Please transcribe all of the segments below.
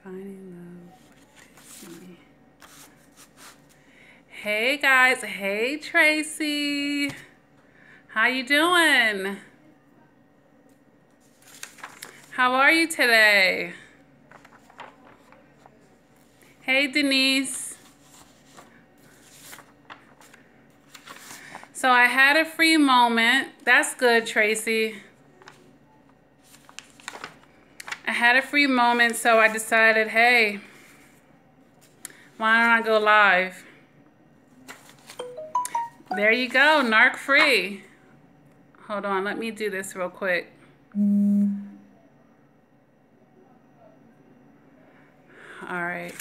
Finding love. Hey guys, hey Tracy. How you doing? How are you today? Hey Denise. So I had a free moment. That's good, Tracy. I had a free moment, so I decided, hey, why don't I go live? There you go, narc free. Hold on, let me do this real quick. All right.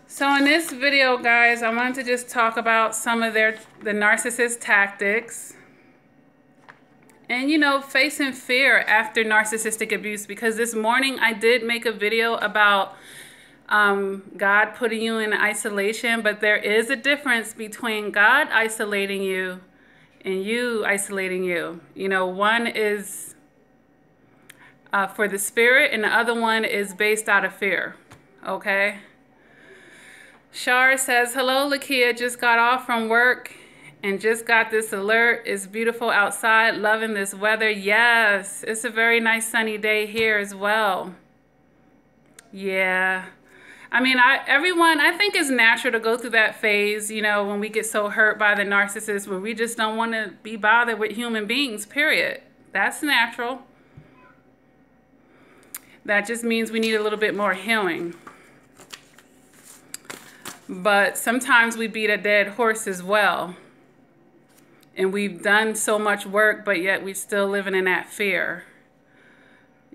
So in this video, guys, I wanted to just talk about some of the narcissist tactics. And, you know, facing fear after narcissistic abuse, because this morning I did make a video about God putting you in isolation, but there is a difference between God isolating you and you isolating you. You know, one is for the spirit and the other one is based out of fear, okay? Shar says, hello, Lakia, just got off from work and just got this alert. It's beautiful outside, loving this weather. Yes, it's a very nice sunny day here as well. Yeah. I mean, everyone, I think it's natural to go through that phase, you know, when we get so hurt by the narcissist, where we just don't want to be bothered with human beings, period. That's natural. That just means we need a little bit more healing. But sometimes we beat a dead horse as well. And we've done so much work, but yet we're still living in that fear.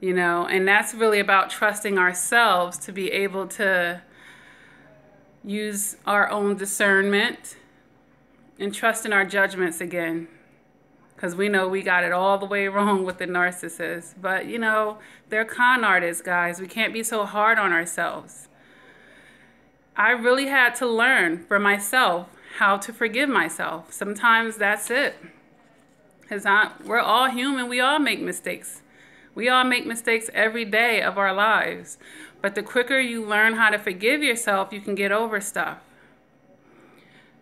You know, and that's really about trusting ourselves to be able to use our own discernment and trust in our judgments again. Because we know we got it all the way wrong with the narcissist. But, you know, they're con artists, guys. We can't be so hard on ourselves. I really had to learn for myself how to forgive myself. Sometimes that's it. Because we're all human. We all make mistakes. We all make mistakes every day of our lives. But the quicker you learn how to forgive yourself, you can get over stuff.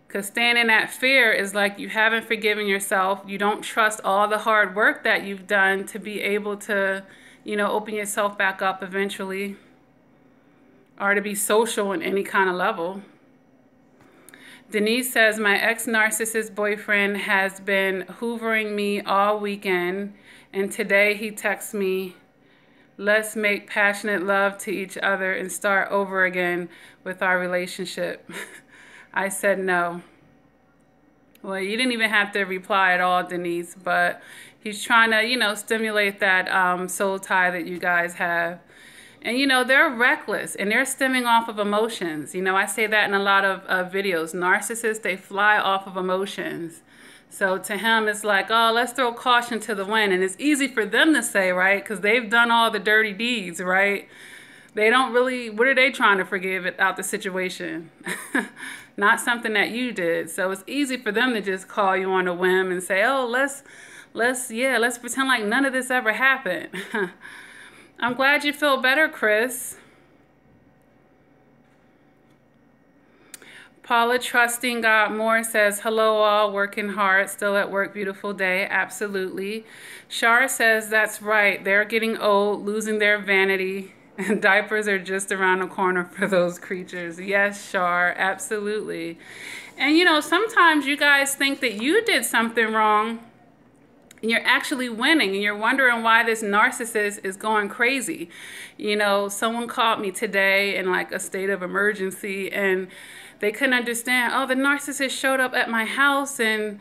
Because staying in that fear is like you haven't forgiven yourself. You don't trust all the hard work that you've done to be able to, you know, open yourself back up eventually. Or to be social in any kind of level. Denise says, my ex-narcissist boyfriend has been hoovering me all weekend, and today he texts me, let's make passionate love to each other and start over again with our relationship. I said no. Well, you didn't even have to reply at all, Denise, but he's trying to, you know, stimulate that soul tie that you guys have. And, you know, they're reckless and they're stemming off of emotions. You know, I say that in a lot of videos. Narcissists, they fly off of emotions. So to him, it's like, oh, let's throw caution to the wind. And it's easy for them to say, right? Because they've done all the dirty deeds, right? They don't really, what are they trying to forgive out the situation? Not something that you did. So it's easy for them to just call you on a whim and say, oh, let's pretend like none of this ever happened. I'm glad you feel better, Chris. Paula Trusting God More says, hello all, working hard, still at work, beautiful day. Absolutely. Shar says, that's right. They're getting old, losing their vanity, and diapers are just around the corner for those creatures. Yes, Shar, absolutely. And you know, sometimes you guys think that you did something wrong, and you're actually winning, and you're wondering why this narcissist is going crazy. You know, someone called me today in like a state of emergency, and they couldn't understand, oh, the narcissist showed up at my house, and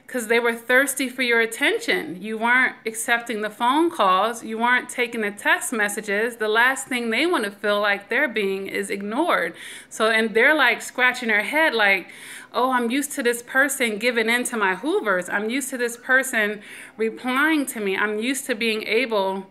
because they were thirsty for your attention. You weren't accepting the phone calls. You weren't taking the text messages. The last thing they want to feel like they're being is ignored. So, and they're like scratching their head like, oh, I'm used to this person giving in to my hoovers. I'm used to this person replying to me. I'm used to being able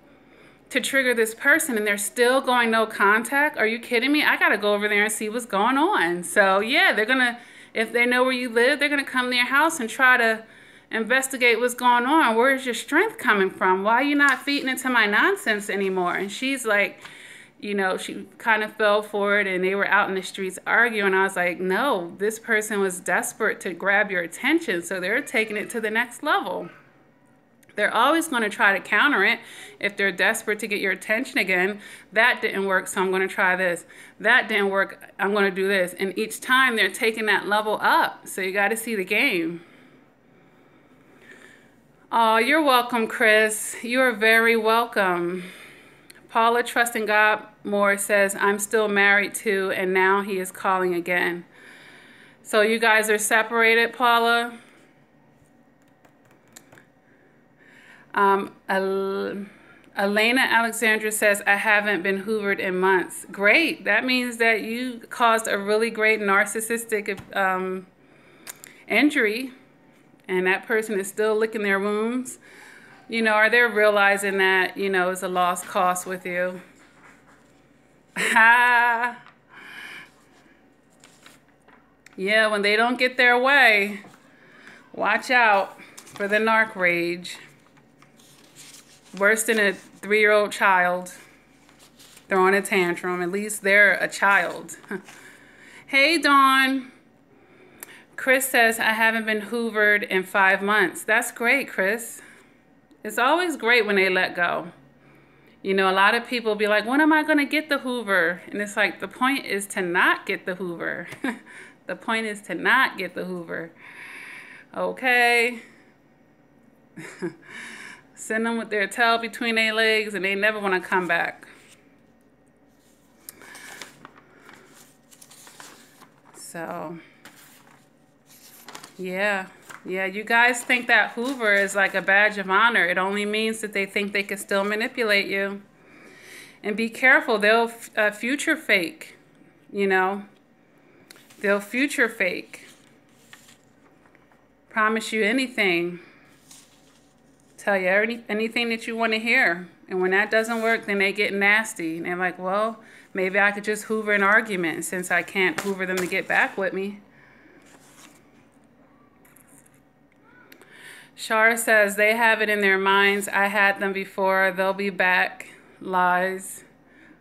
to trigger this person, and they're still going no contact. Are you kidding me? I got to go over there and see what's going on. So yeah, they're going to, if they know where you live, they're going to come to your house and try to investigate what's going on. Where's your strength coming from? Why are you not feeding into my nonsense anymore? And she's like, you know, she kind of fell for it and they were out in the streets arguing. I was like, no, this person was desperate to grab your attention, so they're taking it to the next level. They're always going to try to counter it if they're desperate to get your attention again. That didn't work, so I'm going to try this. That didn't work, I'm going to do this. And each time they're taking that level up. So you got to see the game. Oh, you're welcome, Chris. You are very welcome. Paula Trusting God Moore says, I'm still married to, and now he is calling again. So you guys are separated, Paula? Elena Alexandra says, I haven't been hoovered in months. Great. That means that you caused a really great narcissistic injury, and that person is still licking their wounds. You know, are they realizing that, you know, it's a lost cause with you? Yeah, when they don't get their way, watch out for the narc rage. Worse than a 3-year-old child throwing a tantrum. At least they're a child. Hey, Dawn. Chris says, I haven't been hoovered in 5 months. That's great, Chris. It's always great when they let go. You know, a lot of people be like, when am I going to get the hoover? And it's like, the point is to not get the hoover. The point is to not get the hoover. Okay? Send them with their tail between their legs and they never want to come back. So, yeah, you guys think that hoover is like a badge of honor. It only means that they think they can still manipulate you. And be careful, they'll future fake, you know. They'll future fake. Promise you anything. Tell you anything that you want to hear. And when that doesn't work, then they get nasty. And they're like, well, maybe I could just hoover an argument since I can't hoover them to get back with me. Shar says, they have it in their minds. I had them before. They'll be back. Lies.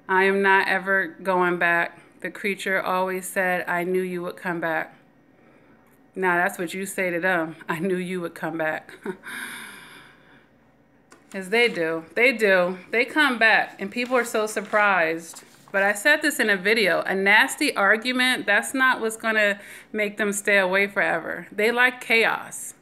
I am not ever going back. The creature always said, I knew you would come back. Now, that's what you say to them. I knew you would come back. Because they do. They do. They come back. And people are so surprised. But I said this in a video. A nasty argument, that's not what's going to make them stay away forever. They like chaos.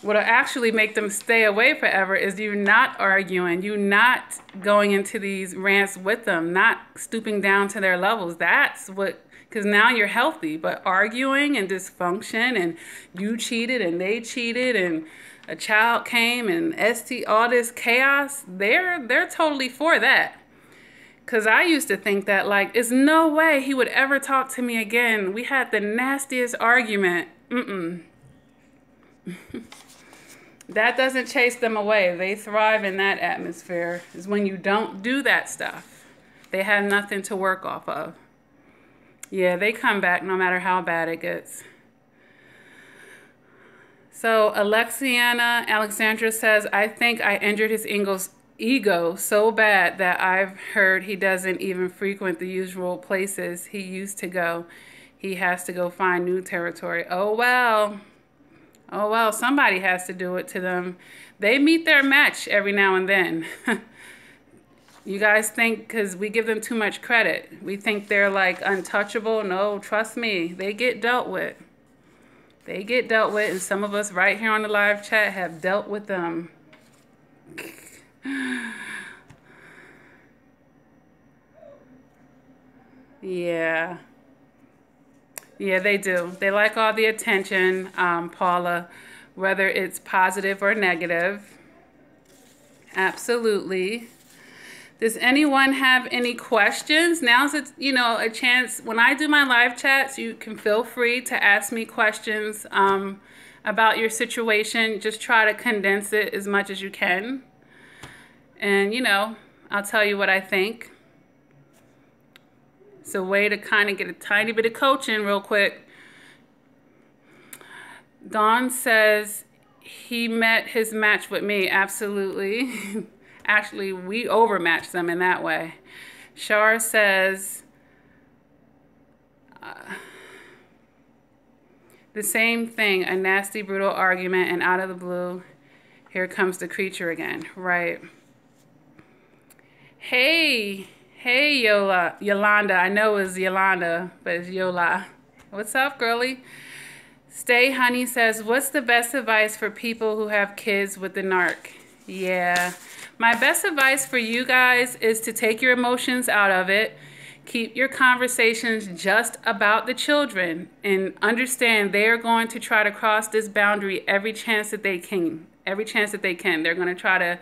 What'll actually make them stay away forever is you not arguing, you not going into these rants with them, not stooping down to their levels. That's what, because now you're healthy, but arguing and dysfunction and you cheated and they cheated and a child came and all this chaos, they're totally for that. Because I used to think that, like, there's no way he would ever talk to me again. We had the nastiest argument. That doesn't chase them away. They thrive in that atmosphere. Is when you don't do that stuff. They have nothing to work off of. Yeah, they come back no matter how bad it gets. So Alexiana Alexandra says, I think I injured his ego so bad that I've heard he doesn't even frequent the usual places he used to go. He has to go find new territory. Oh, well. Oh, well, somebody has to do it to them. They meet their match every now and then. You guys think, because we give them too much credit, we think they're like untouchable. No, trust me, they get dealt with. They get dealt with, and some of us right here on the live chat have dealt with them. Yeah. Yeah, they do. They like all the attention, Paula, whether it's positive or negative. Absolutely. Does anyone have any questions? Now's a chance. When I do my live chats, you can feel free to ask me questions about your situation. Just try to condense it as much as you can. And, I'll tell you what I think. It's a way to kind of get a tiny bit of coaching real quick. Dawn says he met his match with me. Absolutely. Actually, we overmatched them in that way. Shar says, the same thing, a nasty, brutal argument, and out of the blue, here comes the creature again. Right. Hey, Yolanda. I know it's Yolanda, but it's Yola. What's up, girly? Stay Honey says, what's the best advice for people who have kids with the narc? Yeah. My best advice for you guys is to take your emotions out of it. Keep your conversations just about the children and understand they are going to try to cross this boundary every chance that they can. Every chance that they can. They're going to try to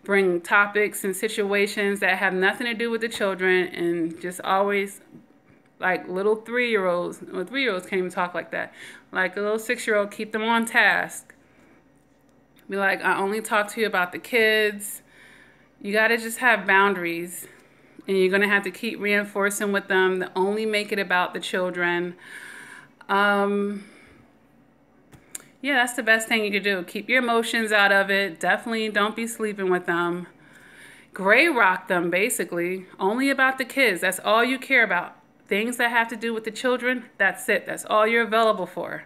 bring topics and situations that have nothing to do with the children, and just always, like little 3-year-olds, well, 3-year-olds can't even talk like that. Like a little 6-year-old, keep them on task. Be like, I only talk to you about the kids. You got to just have boundaries. And you're going to have to keep reinforcing with them to only make it about the children. Yeah, that's the best thing you could do. Keep your emotions out of it. Definitely don't be sleeping with them. Gray rock them, basically. Only about the kids. That's all you care about. Things that have to do with the children, that's it. That's all you're available for.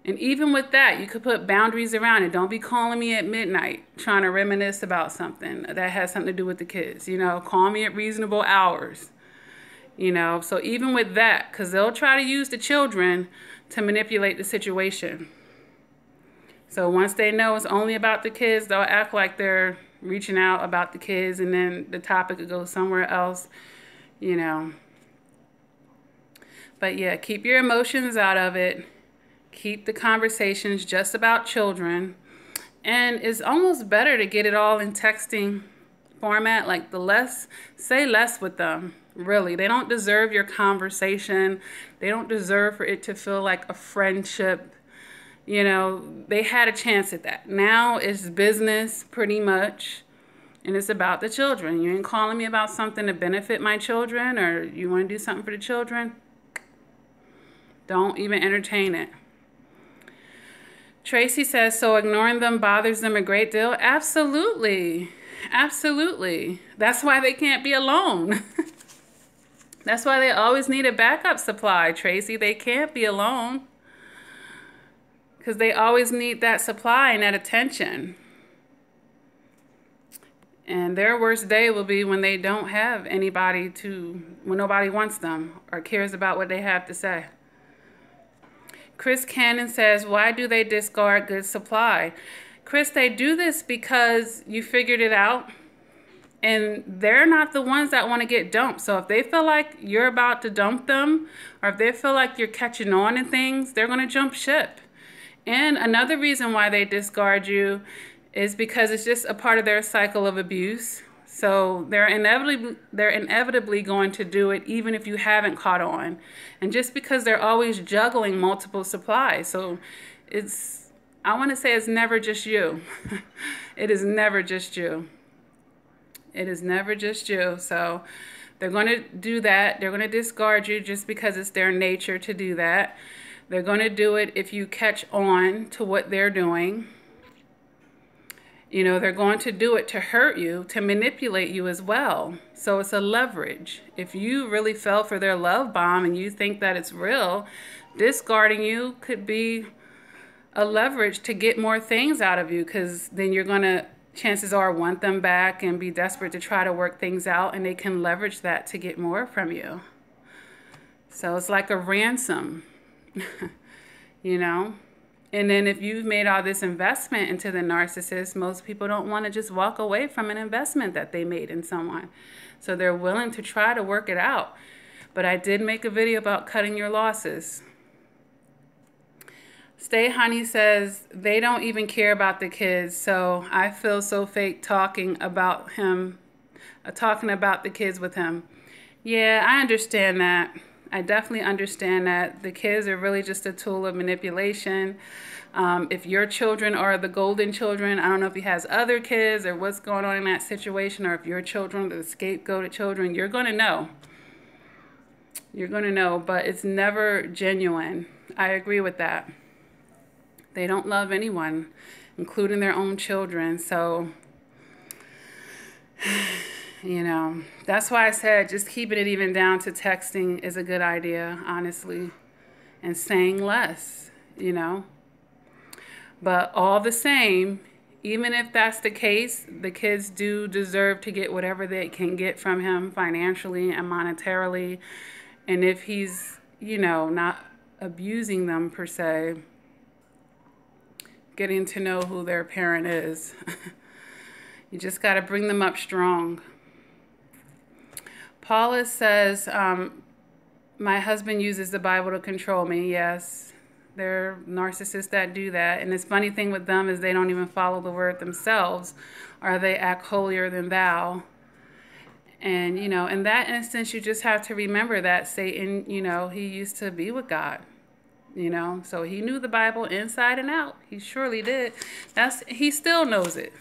And even with that, you could put boundaries around it. Don't be calling me at midnight trying to reminisce about something that has something to do with the kids. You know, call me at reasonable hours. You know, so even with that, because they'll try to use the children to manipulate the situation. So once they know it's only about the kids, they'll act like they're reaching out about the kids, and then the topic could go somewhere else, you know. But yeah, keep your emotions out of it. Keep the conversations just about children. And it's almost better to get it all in texting format. Like say less with them. Really, they don't deserve your conversation. They don't deserve for it to feel like a friendship. You know, they had a chance at that. Now it's business pretty much. And it's about the children. You ain't calling me about something to benefit my children, or you want to do something for the children. Don't even entertain it. Tracy says, so ignoring them bothers them a great deal? Absolutely. Absolutely. That's why they can't be alone. That's why they always need a backup supply, Tracy. They can't be alone. Because they always need that supply and that attention. And their worst day will be when they don't have anybody when nobody wants them or cares about what they have to say. Chris Cannon says, why do they discard good supply? Chris, they do this because you figured it out, and they're not the ones that want to get dumped. So if they feel like you're about to dump them, or if they feel like you're catching on in things, they're going to jump ship. And another reason why they discard you is because it's just a part of their cycle of abuse. So they're inevitably going to do it even if you haven't caught on. And just because they're always juggling multiple supplies. So I want to say it's never just you. It is never just you. It is never just you. So they're going to do that. They're going to discard you just because it's their nature to do that. They're going to do it if you catch on to what they're doing. You know, they're going to do it to hurt you, to manipulate you as well. So it's a leverage. If you really fell for their love bomb and you think that it's real, discarding you could be a leverage to get more things out of you, because then you're going to, chances are, want them back and be desperate to try to work things out, and they can leverage that to get more from you. So it's like a ransom, you know? And then if you've made all this investment into the narcissist, most people don't want to just walk away from an investment that they made in someone. So they're willing to try to work it out. But I did make a video about cutting your losses. Stay Honey says, they don't even care about the kids, so I feel so fake talking about the kids with him. Yeah, I understand that. I definitely understand that. The kids are really just a tool of manipulation. If your children are the golden children, I don't know if he has other kids or what's going on in that situation, or if your children are the scapegoated children, you're going to know. You're going to know, but it's never genuine. I agree with that. They don't love anyone, including their own children. So You know, that's why I said just keeping it even down to texting is a good idea, honestly, and saying less, you know. But all the same, even if that's the case, the kids do deserve to get whatever they can get from him financially and monetarily. And if he's, you know, not abusing them per se, getting to know who their parent is. You just got to bring them up strong. Paula says, my husband uses the Bible to control me. Yes, there are narcissists that do that. And the funny thing with them is they don't even follow the word themselves, or they act holier than thou. And, you know, in that instance, you just have to remember that Satan, you know, he used to be with God, you know. So he knew the Bible inside and out. He surely did. He still knows it.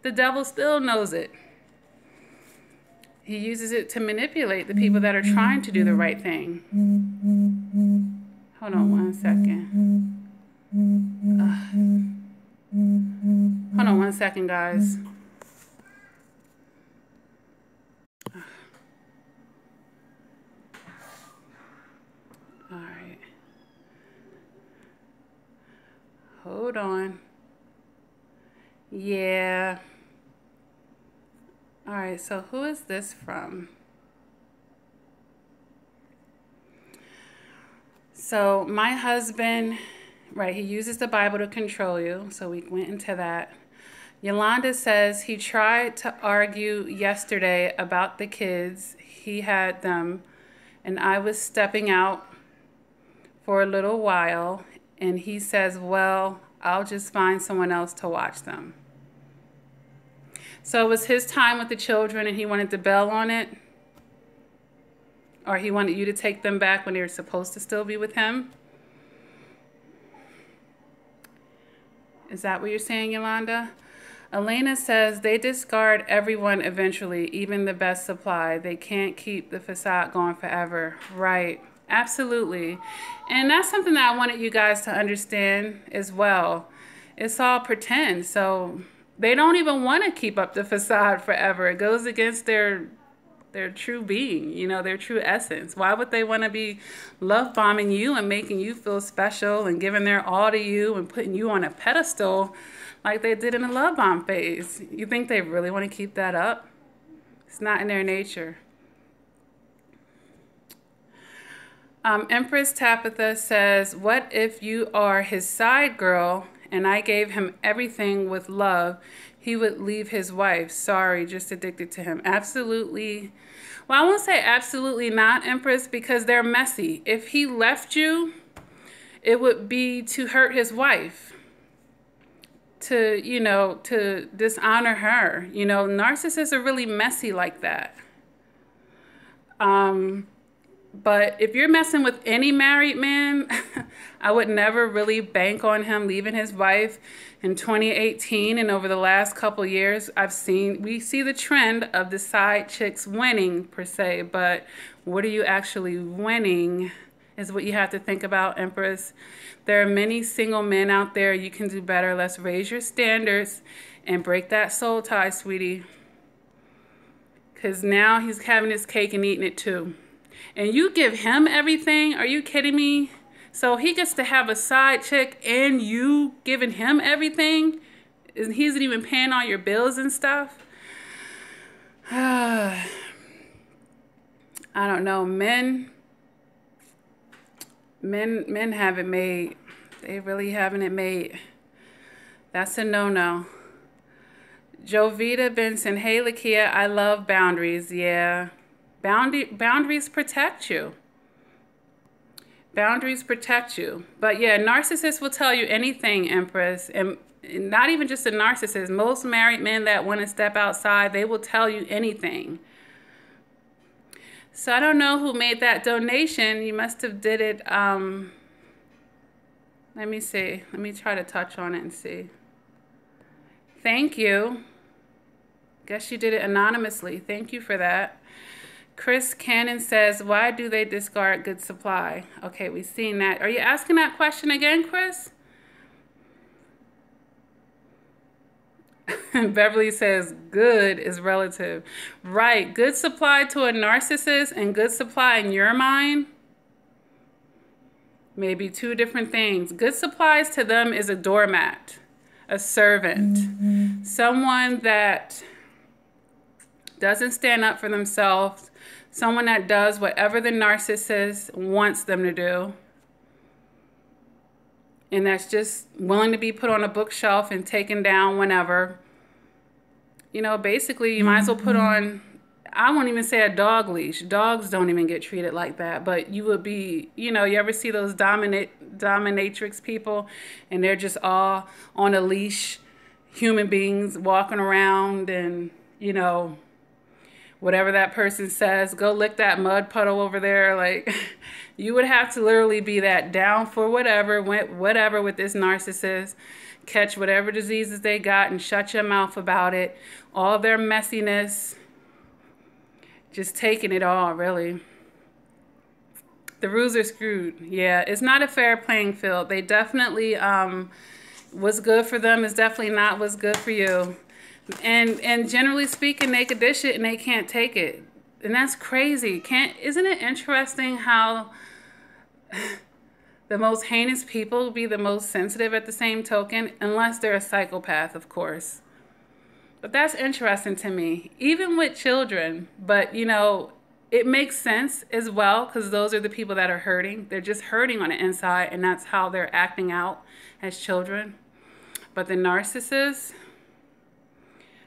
The devil still knows it. He uses it to manipulate the people that are trying to do the right thing. Hold on one second. Hold on one second, guys. All right. Hold on. Yeah. All right, so who is this from? So my husband, right, he uses the Bible to control you. So we went into that. Yolanda says he tried to argue yesterday about the kids. He had them, and I was stepping out for a little while. And he says, well, I'll just find someone else to watch them. So it was his time with the children and he wanted to bail on it? Or he wanted you to take them back when they were supposed to still be with him? Is that what you're saying, Yolanda? Elena says they discard everyone eventually, even the best supply. They can't keep the facade going forever. Right. Absolutely. And that's something that I wanted you guys to understand as well. It's all pretend. So they don't even want to keep up the facade forever. It goes against their true being, you know, their true essence. Why would they want to be love bombing you and making you feel special and giving their all to you and putting you on a pedestal like they did in the love bomb phase? You think they really want to keep that up? It's not in their nature. Empress Tapitha says, what if you are his side girl and I gave him everything with love? He would leave his wife. Sorry, just addicted to him. Absolutely. Well, I won't say absolutely not, Empress, because they're messy. If he left you, it would be to hurt his wife, to, you know, to dishonor her. You know, narcissists are really messy like that. But if you're messing with any married man, I would never really bank on him leaving his wife. In 2018 and over the last couple years, we see the trend of the side chicks winning per se, but what are you actually winning is what you have to think about, Empress. There are many single men out there. You can do better. Let's raise your standards and break that soul tie, sweetie. Because now he's having his cake and eating it too. And you give him everything? Are you kidding me? So he gets to have a side chick and you giving him everything? And he isn't even paying all your bills and stuff? I don't know. Men have it made. They really haven't it made. That's a no-no. Jovita Benson, hey Lakia, I love boundaries. Yeah. Boundaries protect you. Boundaries protect you. But yeah, narcissists will tell you anything, Empress. And not even just a narcissist. Most married men that want to step outside, they will tell you anything. So I don't know who made that donation. You must have did it. Let me see. Let me try to touch on it and see. Thank you. Guess you did it anonymously. Thank you for that. Chris Cannon says, why do they discard good supply? Okay, we've seen that. Are you asking that question again, Chris? Beverly says good is relative. Right. Good supply to a narcissist and good supply in your mind, maybe two different things. Good supplies to them is a doormat, a servant, someone that doesn't stand up for themselves, someone that does whatever the narcissist wants them to do. And that's just willing to be put on a bookshelf and taken down whenever. You know, basically, you might as well put on, I won't even say a dog leash. Dogs don't even get treated like that. But you would be, you know, you ever see those dominatrix people? And they're just all on a leash, human beings walking around and, you know, whatever that person says, go lick that mud puddle over there. Like, you would have to literally be that down for whatever with this narcissist, catch whatever diseases they got and shut your mouth about it. All their messiness, just taking it all, really. The rules are screwed. Yeah, it's not a fair playing field. They definitely, what's good for them is definitely not what's good for you. And generally speaking, they could dish it and they can't take it. And that's crazy. Isn't it interesting how the most heinous people be the most sensitive at the same token? Unless they're a psychopath, of course. But that's interesting to me. Even with children. But, you know, it makes sense as well because those are the people that are hurting. They're just hurting on the inside and that's how they're acting out as children. But the narcissists,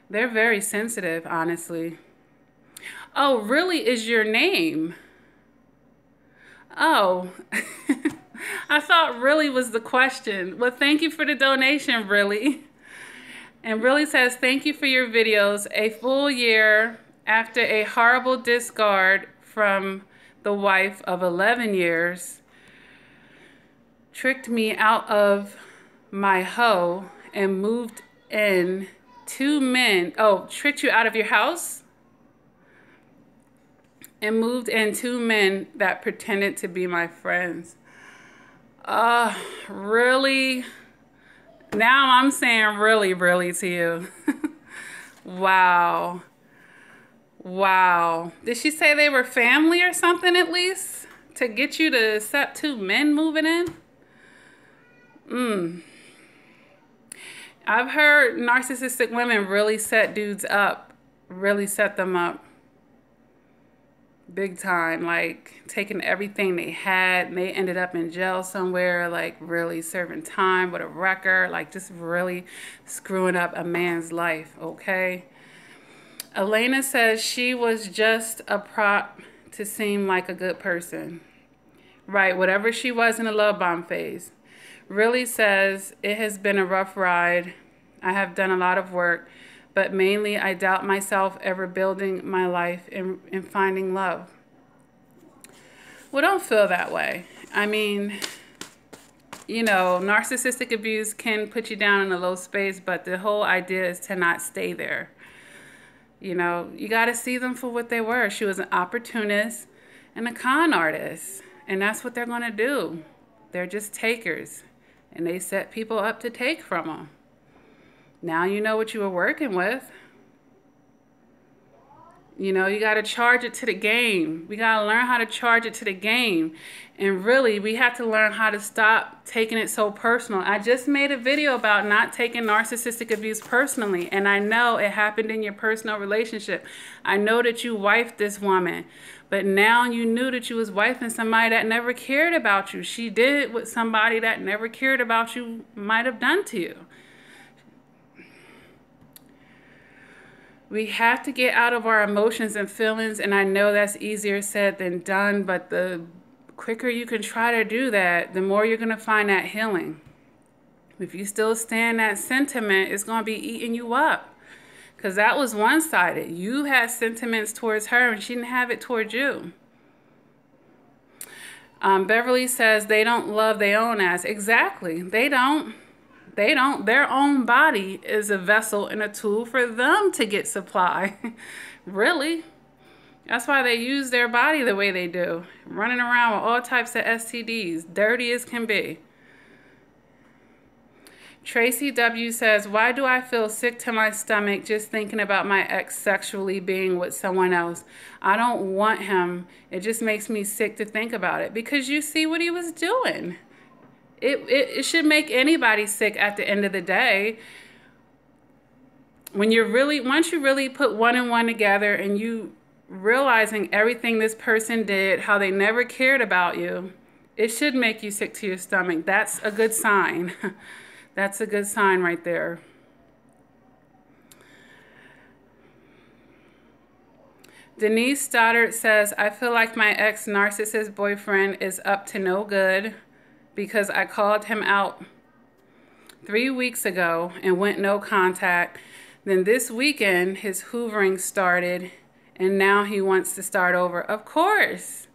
they're very sensitive, honestly. Oh, really is your name? Oh, I thought really was the question. Well, thank you for the donation, really. And really says, thank you for your videos. A full year after a horrible discard from the wife of 11 years tricked me out of my hoe and moved in 2 men. Oh, tricked you out of your house and moved in 2 men that pretended to be my friends. Really? Now I'm saying really, really to you. Wow. Wow. Did she say they were family or something at least? To get you to accept 2 men moving in? I've heard narcissistic women really set dudes up. Really set them up. Big time. Like, taking everything they had. And they ended up in jail somewhere. Like, really serving time with a record. Like, just really screwing up a man's life. Okay? Elena says she was just a prop to seem like a good person. Right. Whatever she was in the love bomb phase. Really says it has been a rough ride. I have done a lot of work, but mainly I doubt myself ever building my life and finding love. Well, don't feel that way. I mean, you know, narcissistic abuse can put you down in a low space, but the whole idea is to not stay there. You know, you got to see them for what they were. She was an opportunist and a con artist, and that's what they're going to do. They're just takers. And they set people up to take from them. Now you know what you were working with. You know, you got to charge it to the game. We got to learn how to charge it to the game. And really, we have to learn how to stop taking it so personal. I just made a video about not taking narcissistic abuse personally. And I know it happened in your personal relationship. I know that you wifed this woman. But now you knew that you was wifing somebody that never cared about you. She did what somebody that never cared about you might have done to you. We have to get out of our emotions and feelings, and I know that's easier said than done, but the quicker you can try to do that, the more you're going to find that healing. If you still stay in that sentiment, it's going to be eating you up. Because that was one-sided. You had sentiments towards her and she didn't have it towards you. Beverly says they don't love their own ass. Exactly. They don't. They don't. Their own body is a vessel and a tool for them to get supply. Really. That's why they use their body the way they do. Running around with all types of STDs. Dirty as can be. Tracy W. says, why do I feel sick to my stomach just thinking about my ex sexually being with someone else? I don't want him. It just makes me sick to think about it. Because you see what he was doing. It should make anybody sick at the end of the day. When you're really, once you really put one and one together and you realizing everything this person did, how they never cared about you, it should make you sick to your stomach. That's a good sign. That's a good sign right there. Denise Stoddard says, I feel like my ex-narcissist boyfriend is up to no good because I called him out 3 weeks ago and went no contact. Then this weekend, his hoovering started, and now he wants to start over. Of course.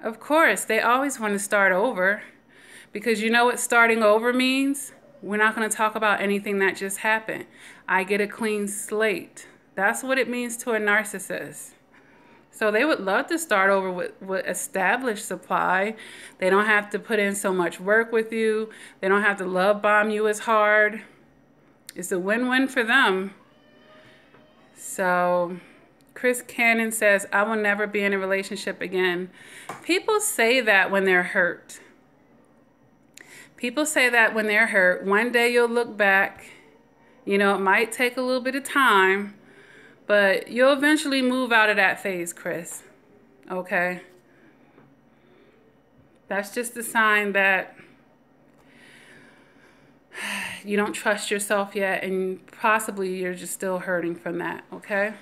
Of course. They always want to start over. Because you know what starting over means? We're not going to talk about anything that just happened. I get a clean slate. That's what it means to a narcissist. So they would love to start over with established supply. They don't have to put in so much work with you. They don't have to love bomb you as hard. It's a win-win for them. So Chris Cannon says, I will never be in a relationship again. People say that when they're hurt. People say that when they're hurt. One day you'll look back. You know, it might take a little bit of time, but you'll eventually move out of that phase, Chris. Okay? That's just a sign that you don't trust yourself yet, and possibly you're just still hurting from that, okay?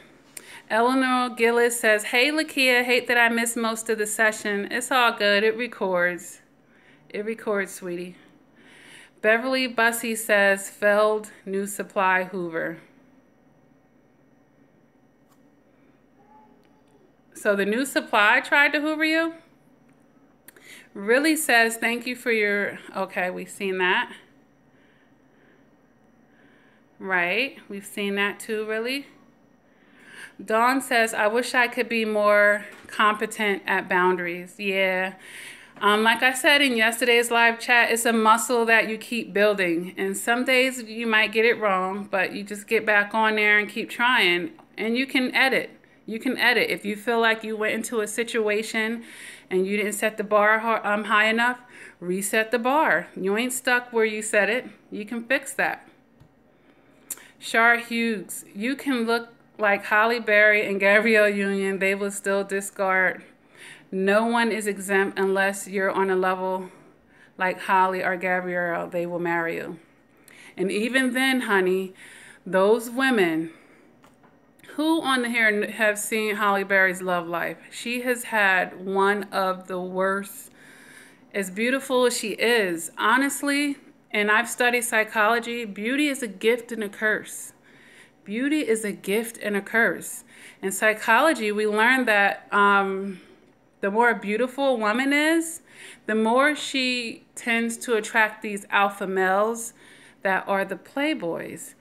Eleanor Gillis says, hey, Lakia, hate that I missed most of the session. It's all good. It records. It records, sweetie. Beverly Bussey says, failed new supply Hoover. So the new supply tried to Hoover you? Really says, thank you for your... Okay, we've seen that. Right, we've seen that too, really. Dawn says, I wish I could be more competent at boundaries. Yeah. Like I said in yesterday's live chat, it's a muscle that you keep building. And some days you might get it wrong, but you just get back on there and keep trying. And you can edit. You can edit. If you feel like you went into a situation and you didn't set the bar high enough, reset the bar. You ain't stuck where you set it. You can fix that. Shar Hughes, you can look like Holly Berry and Gabrielle Union. They will still discard. No one is exempt unless you're on a level like Holly or Gabrielle. They will marry you. And even then, honey, those women who on here have seen Holly Berry's love life, she has had one of the worst. As beautiful as she is, honestly, and I've studied psychology, beauty is a gift and a curse. Beauty is a gift and a curse. In psychology, we learned that the more beautiful a woman is, the more she tends to attract these alpha males that are the playboys.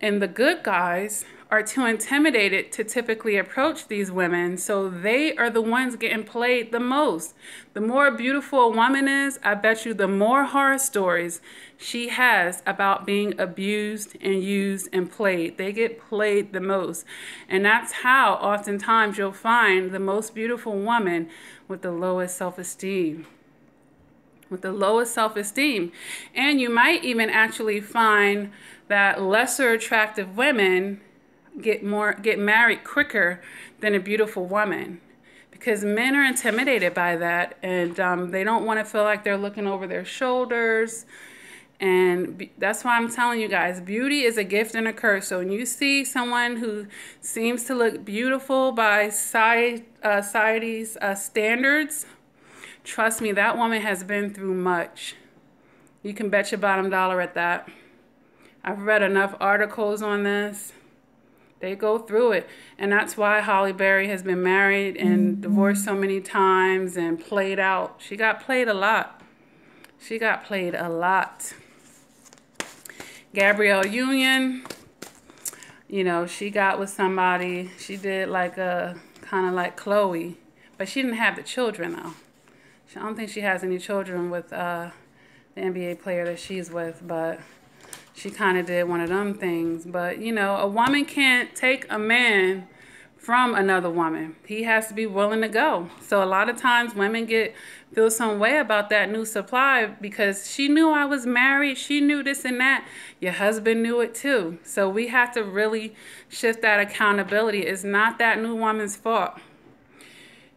And the good guys are too intimidated to typically approach these women, so they are the ones getting played the most. The more beautiful a woman is, I bet you the more horror stories she has about being abused and used and played. They get played the most. And that's how oftentimes you'll find the most beautiful woman with the lowest self-esteem. With the lowest self-esteem. And you might even actually find that lesser attractive women get married quicker than a beautiful woman, because men are intimidated by that, and they don't want to feel like they're looking over their shoulders. And that's why I'm telling you guys, beauty is a gift and a curse. So when you see someone who seems to look beautiful by society's standards, trust me, that woman has been through much. You can bet your bottom dollar at that. I've read enough articles on this. They go through it. And that's why Holly Berry has been married and divorced so many times and played out. She got played a lot. She got played a lot. Gabrielle Union, you know, she got with somebody. She did like a kind of like Chloe. But she didn't have the children, though. I don't think she has any children with the NBA player that she's with. But she kind of did one of them things. But, you know, a woman can't take a man from another woman. He has to be willing to go. So a lot of times women feel some way about that new supply because she knew I was married. She knew this and that. Your husband knew it too. So we have to really shift that accountability. It's not that new woman's fault.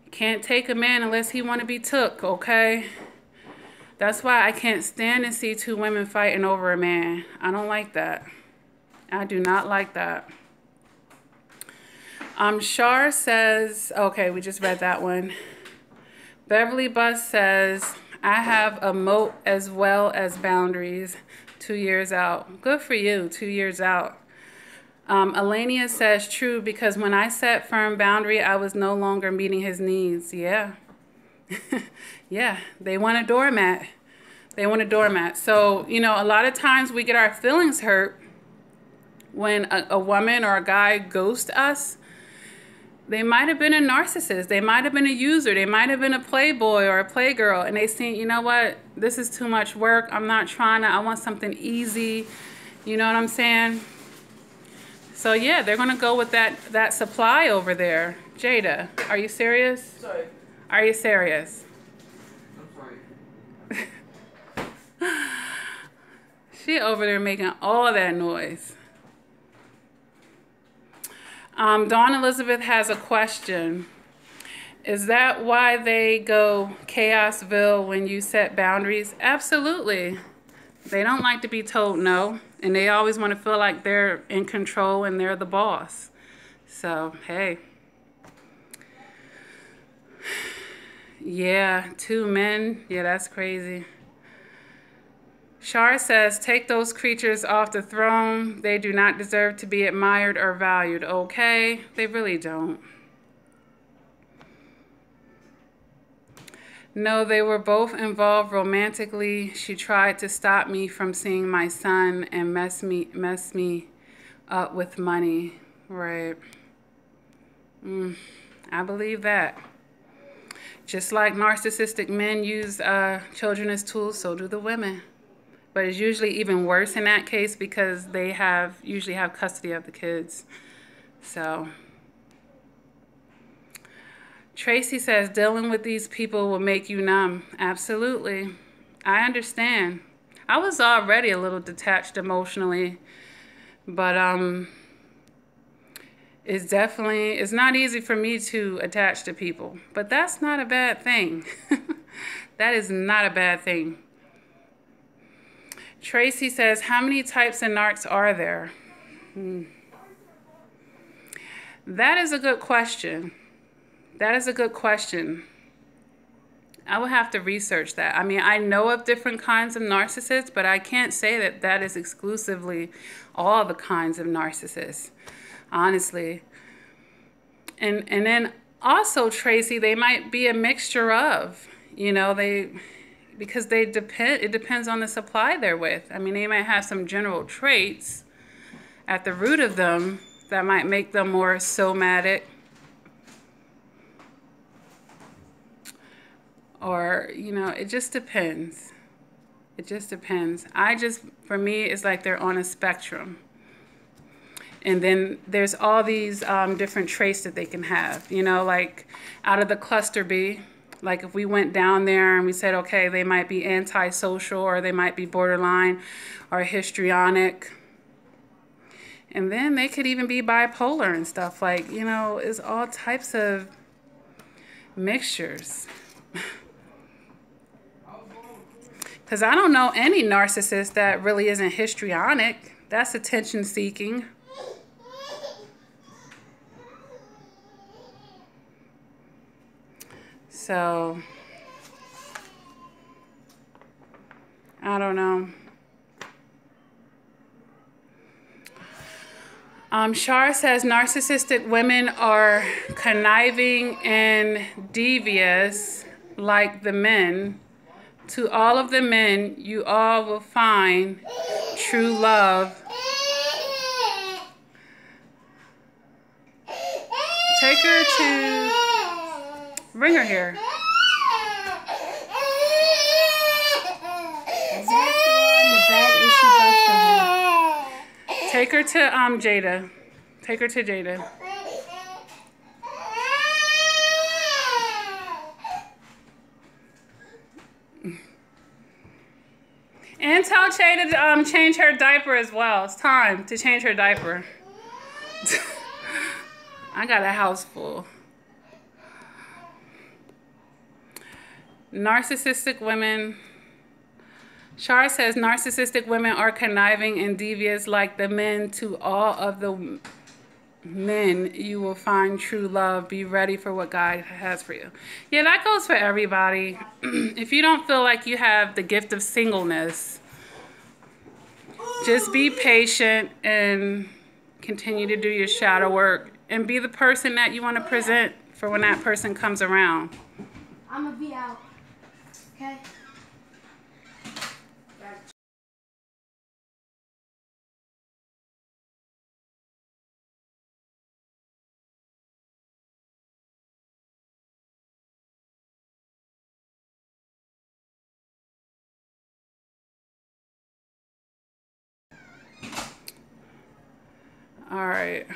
You can't take a man unless he want to be took, okay? That's why I can't stand to see two women fighting over a man. I don't like that. I do not like that. Shar says, okay, we just read that one. Beverly Bus says, I have a moat as well as boundaries. 2 years out. Good for you, 2 years out. Elenia says, true, because when I set firm boundary, I was no longer meeting his needs. Yeah. Yeah, they want a doormat. They want a doormat. So, you know, a lot of times we get our feelings hurt when a woman or a guy ghosts us. They might have been a narcissist. They might have been a user. They might have been a playboy or a playgirl. And they think, you know what? This is too much work. I'm not trying to. I want something easy. You know what I'm saying? So, yeah, they're going to go with that supply over there. Jada, are you serious? Sorry. Are you serious? I'm sorry. She over there making all that noise. Dawn Elizabeth has a question. Is that why they go Chaosville when you set boundaries? Absolutely. They don't like to be told no, and they always want to feel like they're in control and they're the boss. So, hey. Yeah, 2 men. Yeah, that's crazy. Shar says, take those creatures off the throne. They do not deserve to be admired or valued. Okay, they really don't. No, they were both involved romantically. She tried to stop me from seeing my son and mess me up with money. Right. I believe that. Just like narcissistic men use children as tools, so do the women. But it's usually even worse in that case because they usually have custody of the kids. So, Tracy says, dealing with these people will make you numb. Absolutely. I understand. I was already a little detached emotionally, but it's not easy for me to attach to people. But that's not a bad thing. That is not a bad thing. Tracy says, how many types of narcs are there? That is a good question. That is a good question. I would have to research that. I mean, I know of different kinds of narcissists, but I can't say that that is exclusively all the kinds of narcissists, honestly. And then also, Tracy, they might be a mixture of, you know, because it depends on the supply they're with. I mean, they might have some general traits at the root of them that might make them more somatic. Or, you know, it just depends. It just depends. For me, it's like they're on a spectrum. And then there's all these different traits that they can have. You know, like out of the cluster B, like if we went down there and we said, okay, they might be antisocial or they might be borderline or histrionic. And then they could even be bipolar and stuff. Like, you know, it's all types of mixtures. Because I don't know any narcissist that really isn't histrionic. That's attention seeking. So, I don't know. Shar says narcissistic women are conniving and devious like the men. To all of the men, you all will find true love. Take her to... Bring her here. Is that the one in the bed? Is she busted her? Take her to Jada. Take her to Jada. And tell Jada to change her diaper as well. It's time to change her diaper. I got a house full. Narcissistic women. Shar says narcissistic women are conniving and devious like the men. To all of the men, you will find true love. Be ready for what God has for you. Yeah, that goes for everybody. If you don't feel like you have the gift of singleness, just be patient and continue to do your shadow work and be the person that you want to present for when that person comes around. I'm gonna be out. Okay? All right.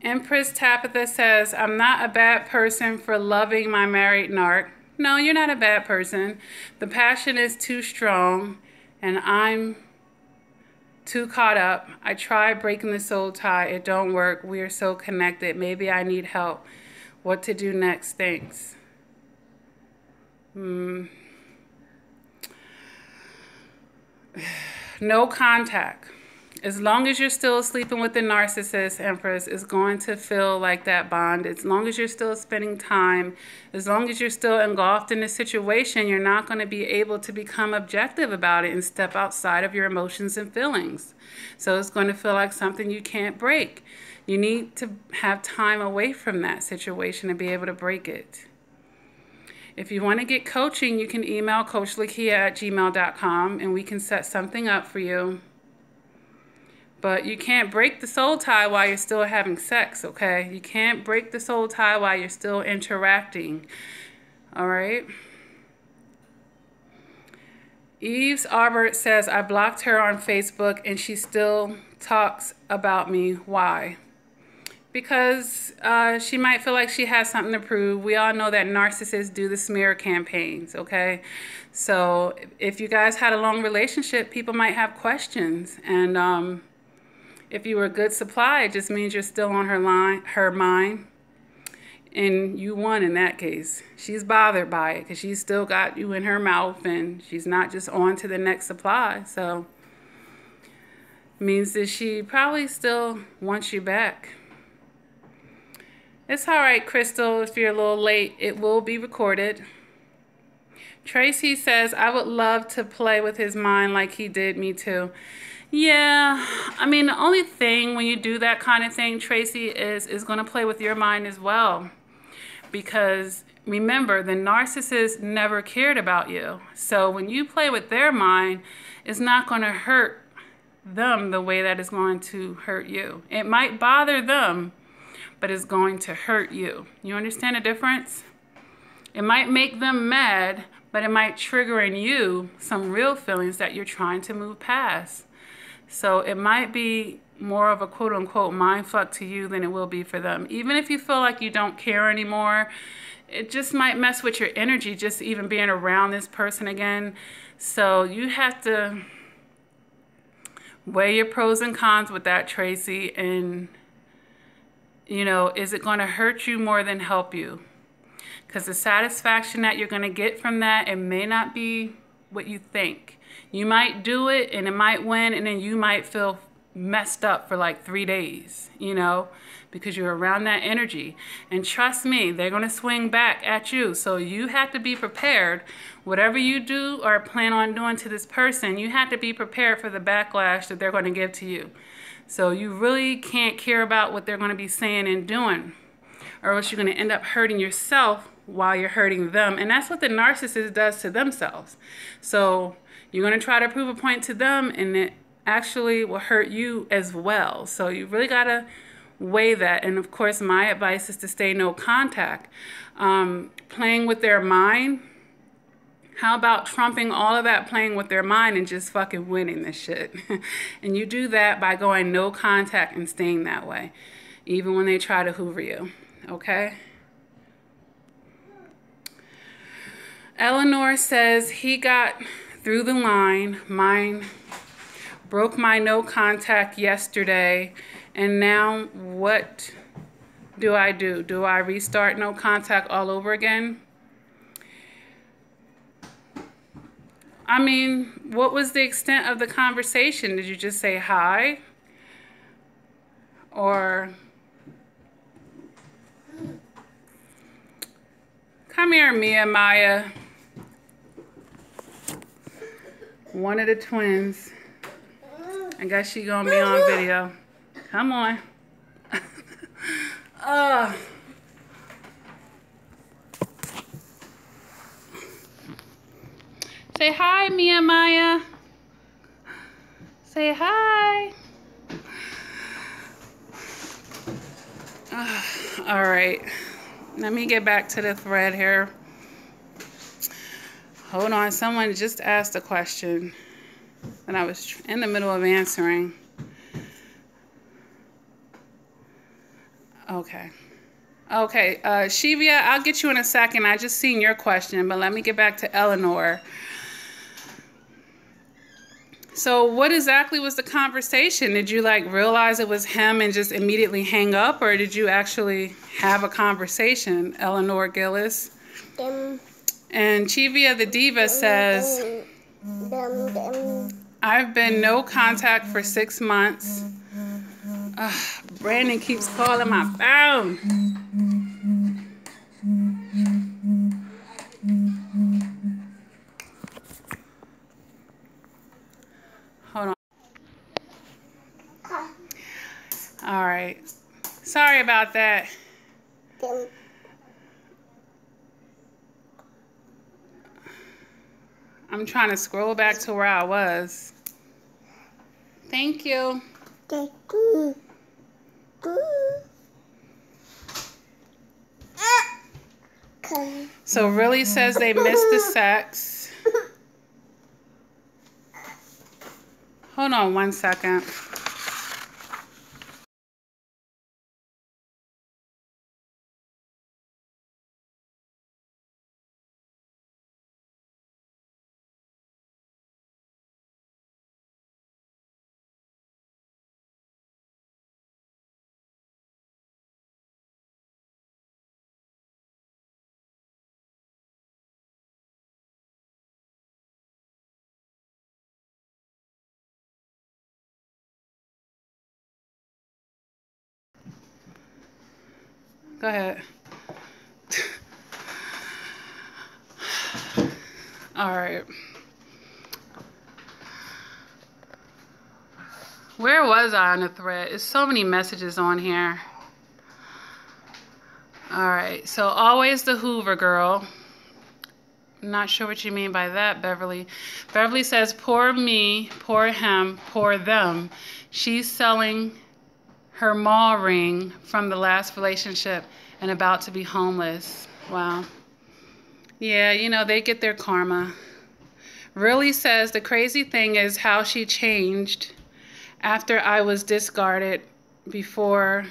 Empress Tabitha says, I'm not a bad person for loving my married narc. No, you're not a bad person. The passion is too strong, and I'm too caught up. I tried breaking the soul tie. It don't work. We are so connected. Maybe I need help. What to do next? Thanks. No contact. As long as you're still sleeping with the narcissist, Empress, it's going to feel like that bond. As long as you're still spending time, as long as you're still engulfed in the situation, you're not going to be able to become objective about it and step outside of your emotions and feelings. So it's going to feel like something you can't break. You need to have time away from that situation to be able to break it. If you want to get coaching, you can email CoachLakia@gmail.com and we can set something up for you. But you can't break the soul tie while you're still having sex, okay? You can't break the soul tie while you're still interacting, all right? Eves Arbert says, I blocked her on Facebook and she still talks about me. Why? Because she might feel like she has something to prove. We all know that narcissists do the smear campaigns, okay? So if you guys had a long relationship, people might have questions. And if you were a good supply, it just means you're still on her mind. And you won in that case. She's bothered by it because she's still got you in her mouth and she's not just on to the next supply. So it means that she probably still wants you back. It's all right, Crystal, if you're a little late, it will be recorded. Tracy says, I would love to play with his mind like he did me too. Yeah, I mean, the only thing when you do that kind of thing, Tracy, is going to play with your mind as well. Because remember, the narcissist never cared about you. So when you play with their mind, it's not going to hurt them the way that it's going to hurt you. It might bother them, but it's going to hurt you. You understand the difference? It might make them mad, but it might trigger in you some real feelings that you're trying to move past. So it might be more of a quote-unquote mind fuck to you than it will be for them. Even if you feel like you don't care anymore, it just might mess with your energy just even being around this person again. So you have to weigh your pros and cons with that, Tracy, and you know, is it going to hurt you more than help you? Because the satisfaction that you're going to get from that, it may not be what you think. You might do it and it might win, and then you might feel messed up for like 3 days, you know, because you're around that energy. And trust me, they're going to swing back at you. So you have to be prepared. Whatever you do or plan on doing to this person, you have to be prepared for the backlash that they're going to give to you. So you really can't care about what they're going to be saying and doing, or else you're going to end up hurting yourself while you're hurting them. And that's what the narcissist does to themselves. So you're going to try to prove a point to them, and it actually will hurt you as well. So you really got to weigh that. And of course, my advice is to stay no contact. Playing with their mind, How about trumping all of that, playing with their mind, and just fucking winning this shit? And you do that by going no contact and staying that way, even when they try to hoover you, okay? Eleanor says he got through the line. Mine broke my no contact yesterday, and now what do I do? Do I restart no contact all over again? I mean, what was the extent of the conversation? Did you just say hi? Or come here, Mia Maya. One of the twins. I guess she gonna be on video. Come on. Say hi, Mia Maya. Say hi. All right. Let me get back to the thread here. Hold on. Someone just asked a question that I was in the middle of answering. Okay. Okay. Shivia, I'll get you in a second. I just seen your question, but let me get back to Eleanor. So what exactly was the conversation? Did you like realize it was him and just immediately hang up, or did you actually have a conversation, Eleanor Gillis? And Chivia the Diva says, I've been no contact for 6 months. Brandon keeps calling my phone. Hold on. All right. Sorry about that. I'm trying to scroll back to where I was. Thank you. So really says they missed the sex. Hold on 1 second. Go ahead. All right. Where was I on the thread? There's so many messages on here. All right. So always the Hoover girl. I'm not sure what you mean by that, Beverly. Beverly says, poor me, poor him, poor them. She's selling her mall ring from the last relationship and about to be homeless. Wow. Yeah, you know, they get their karma. Really says the crazy thing is how she changed after I was discarded before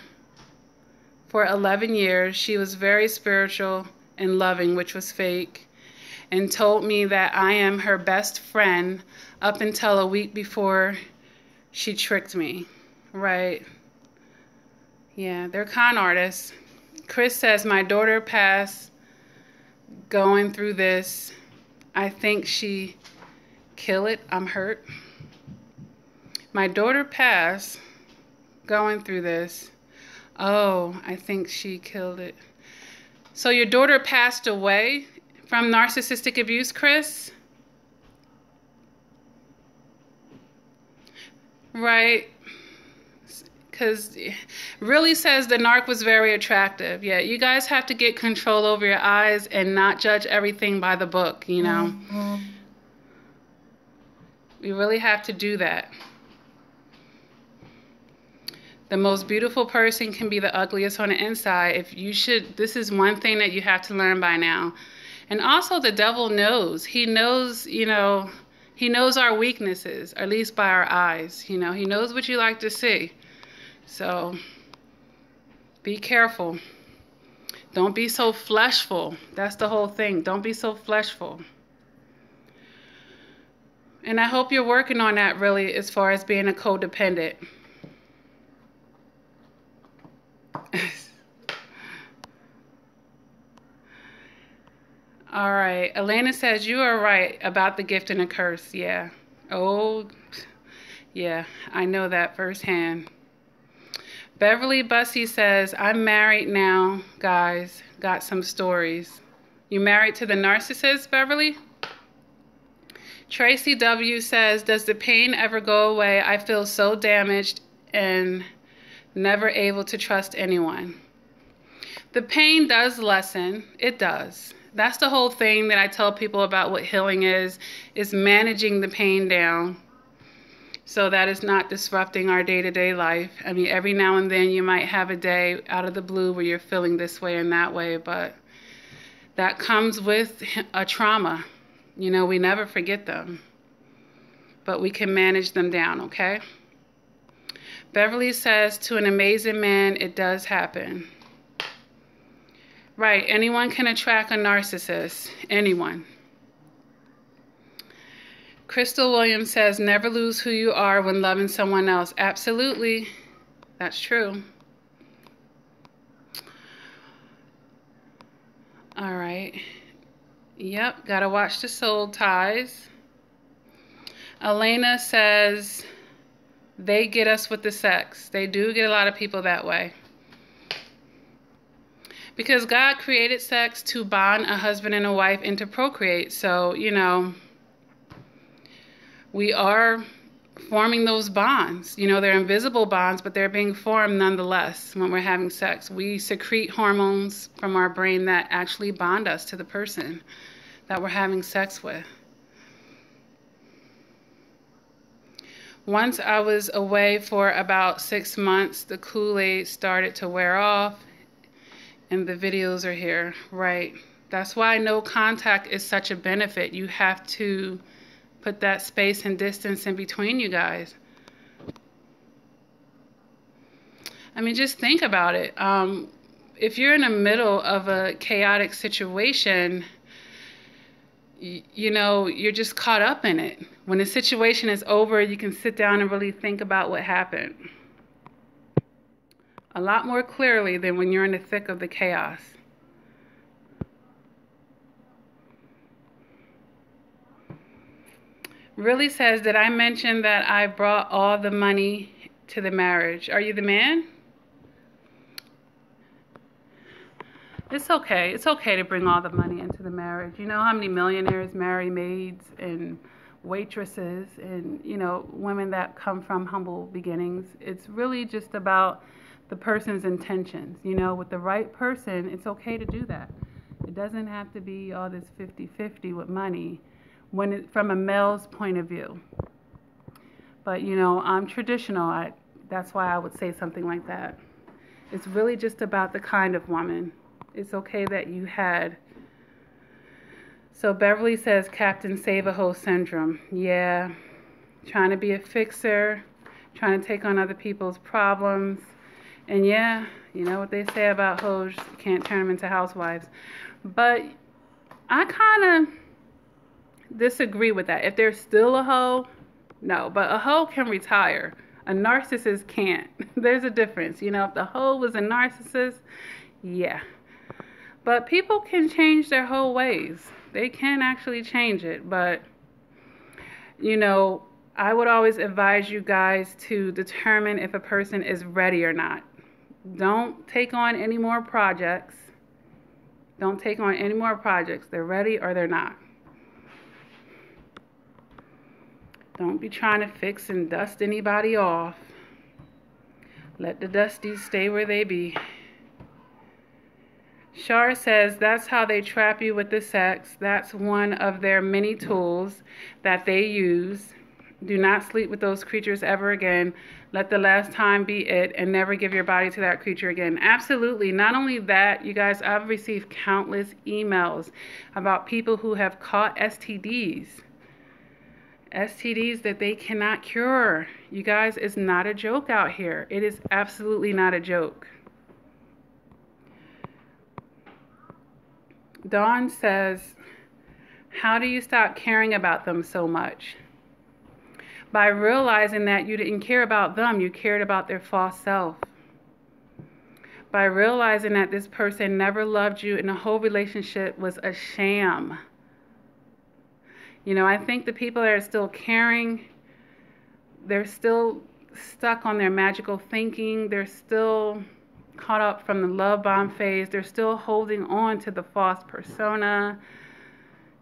for 11 years. She was very spiritual and loving, which was fake, and told me that I am her best friend up until a week before she tricked me. Right. Yeah, they're con artists. Chris says, my daughter passed going through this. I think she killed it. I'm hurt. My daughter passed going through this. Oh, I think she killed it. So your daughter passed away from narcissistic abuse, Chris? Right. Because really says the narc was very attractive. Yeah, you guys have to get control over your eyes and not judge everything by the book, you know. We really have to do that. The most beautiful person can be the ugliest on the inside. This is one thing that you have to learn by now. And also the devil knows. He knows, you know, he knows our weaknesses, at least by our eyes. You know, he knows what you like to see. So be careful. Don't be so fleshful. That's the whole thing. Don't be so fleshful. And I hope you're working on that really as far as being a codependent. All right. Elena says, you are right about the gift and the curse. Yeah. Oh, yeah. I know that firsthand. Beverly Bussy says, I'm married now, guys. Got some stories. You married to the narcissist, Beverly? Tracy W says, does the pain ever go away? I feel so damaged and never able to trust anyone. The pain does lessen. It does. That's the whole thing that I tell people about what healing is managing the pain down so that it's not disrupting our day-to-day life. I mean, every now and then you might have a day out of the blue where you're feeling this way and that way, but that comes with a trauma. You know, we never forget them, but we can manage them down, okay? Beverly says, to an amazing man, it does happen. Right, anyone can attract a narcissist. Anyone. Crystal Williams says, never lose who you are when loving someone else. Absolutely. That's true. All right. Yep, gotta watch the soul ties. Elena says, they get us with the sex. They do get a lot of people that way. Because God created sex to bond a husband and a wife and to procreate. So, you know, we are forming those bonds. You know, they're invisible bonds, but they're being formed nonetheless when we're having sex. We secrete hormones from our brain that actually bond us to the person that we're having sex with. Once I was away for about 6 months, the Kool-Aid started to wear off. And the videos are here, right? That's why no contact is such a benefit. You have to put that space and distance in between you guys. I mean, just think about it. If you're in the middle of a chaotic situation, you know, you're just caught up in it. When the situation is over, you can sit down and really think about what happened. A lot more clearly than when you're in the thick of the chaos. Really says, did I mention that I brought all the money to the marriage? Are you the man? It's okay. It's okay to bring all the money into the marriage. You know how many millionaires marry maids and waitresses and, you know, women that come from humble beginnings. It's really just about the person's intentions. You know, with the right person, it's okay to do that. It doesn't have to be all this 50-50 with money when it, from a male's point of view. But, you know, I'm traditional. That's why I would say something like that. It's really just about the kind of woman. It's okay that you had. So Beverly says, Captain Save-A-Ho syndrome. Yeah, trying to be a fixer, trying to take on other people's problems. And yeah, you know what they say about hoes, you can't turn them into housewives. But I kind of disagree with that. If they're still a hoe, no. But a hoe can retire. A narcissist can't. There's a difference. You know, if the hoe was a narcissist, yeah. But people can change their whole ways. They can actually change it. But, you know, I would always advise you guys to determine if a person is ready or not. Don't take on any more projects. Don't take on any more projects. They're ready or they're not. Don't be trying to fix and dust anybody off. Let the dusties stay where they be. Shar says that's how they trap you with the sex. That's one of their many tools that they use. Do not sleep with those creatures ever again. Let the last time be it, and never give your body to that creature again. Absolutely. Not only that, you guys, I've received countless emails about people who have caught STDs. STDs that they cannot cure. You guys, it's not a joke out here. It is absolutely not a joke. Dawn says, how do you stop caring about them so much? By realizing that you didn't care about them, you cared about their false self. By realizing that this person never loved you and the whole relationship was a sham. You know, I think the people that are still caring, they're still stuck on their magical thinking. They're still caught up from the love bomb phase. They're still holding on to the false persona.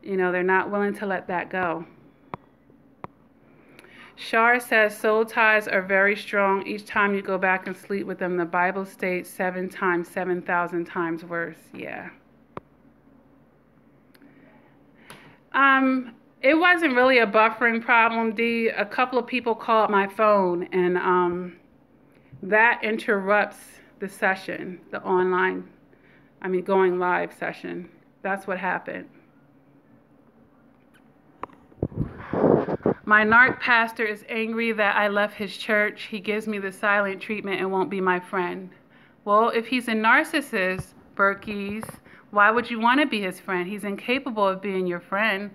You know, they're not willing to let that go. Shar says soul ties are very strong. Each time you go back and sleep with them, the Bible states 7 times, 7,000 times worse. Yeah. It wasn't really a buffering problem, D. A couple of people called my phone, and that interrupts the session, the online, going live session. That's what happened. My narc pastor is angry that I left his church. He gives me the silent treatment and won't be my friend. Well, if he's a narcissist, Berkey's, why would you want to be his friend? He's incapable of being your friend.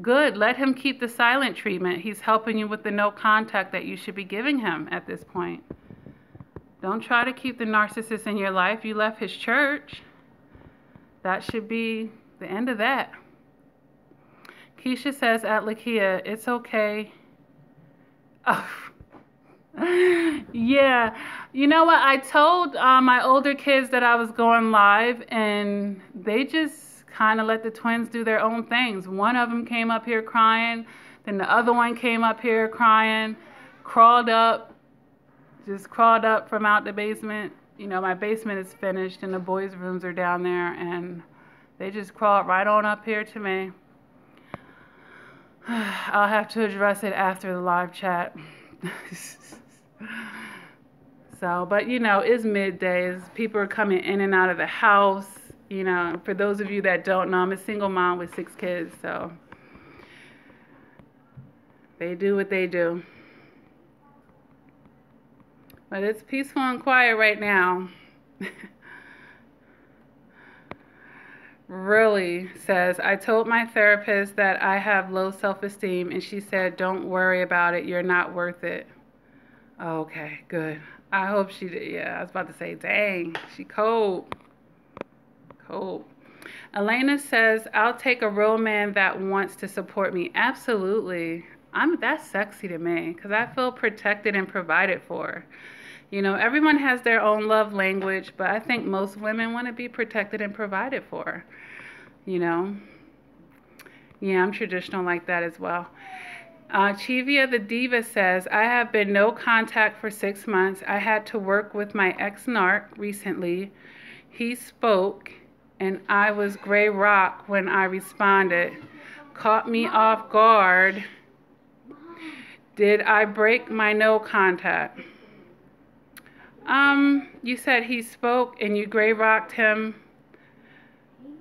Good, let him keep the silent treatment. He's helping you with the no contact that you should be giving him at this point. Don't try to keep the narcissist in your life. You left his church. That should be the end of that. Keisha says at Lakia, it's okay. Oh. Yeah. You know what? I told my older kids that I was going live, and they just kind of let the twins do their own things. One of them came up here crying. Then the other one came up here crying, crawled up from out the basement. You know, my basement is finished and the boys' rooms are down there, and they just crawled right on up here to me. I'll have to address it after the live chat. So, but you know, it's middays. People are coming in and out of the house. You know, for those of you that don't know, I'm a single mom with 6 kids, so they do what they do. But it's peaceful and quiet right now. Really says, I told my therapist that I have low self-esteem, and she said, don't worry about it. You're not worth it. Okay, good. I hope she did. Yeah, I was about to say, dang, she cold. Cold. Elena says, I'll take a real man that wants to support me. Absolutely. That's sexy to me because I feel protected and provided for. You know, everyone has their own love language, but I think most women want to be protected and provided for. You know? Yeah, I'm traditional like that as well. Chivia the Diva says, I have been no contact for 6 months. I had to work with my ex-narc recently. He spoke, and I was gray rock when I responded. Caught me off guard. Did I break my no contact? You said he spoke and you gray rocked him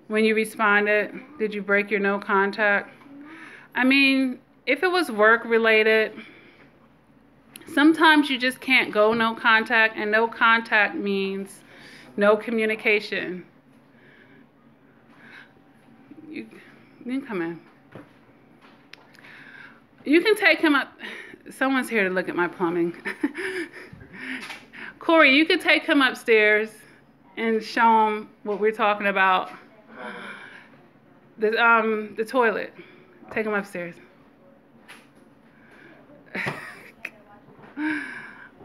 when you responded. Did you break your no contact? I mean, if it was work related, sometimes you just can't go no contact, and no contact means no communication. You can come in. You can take him up. Someone's here to look at my plumbing. Corey, you could take him upstairs and show him what we're talking about. The toilet. Take him upstairs.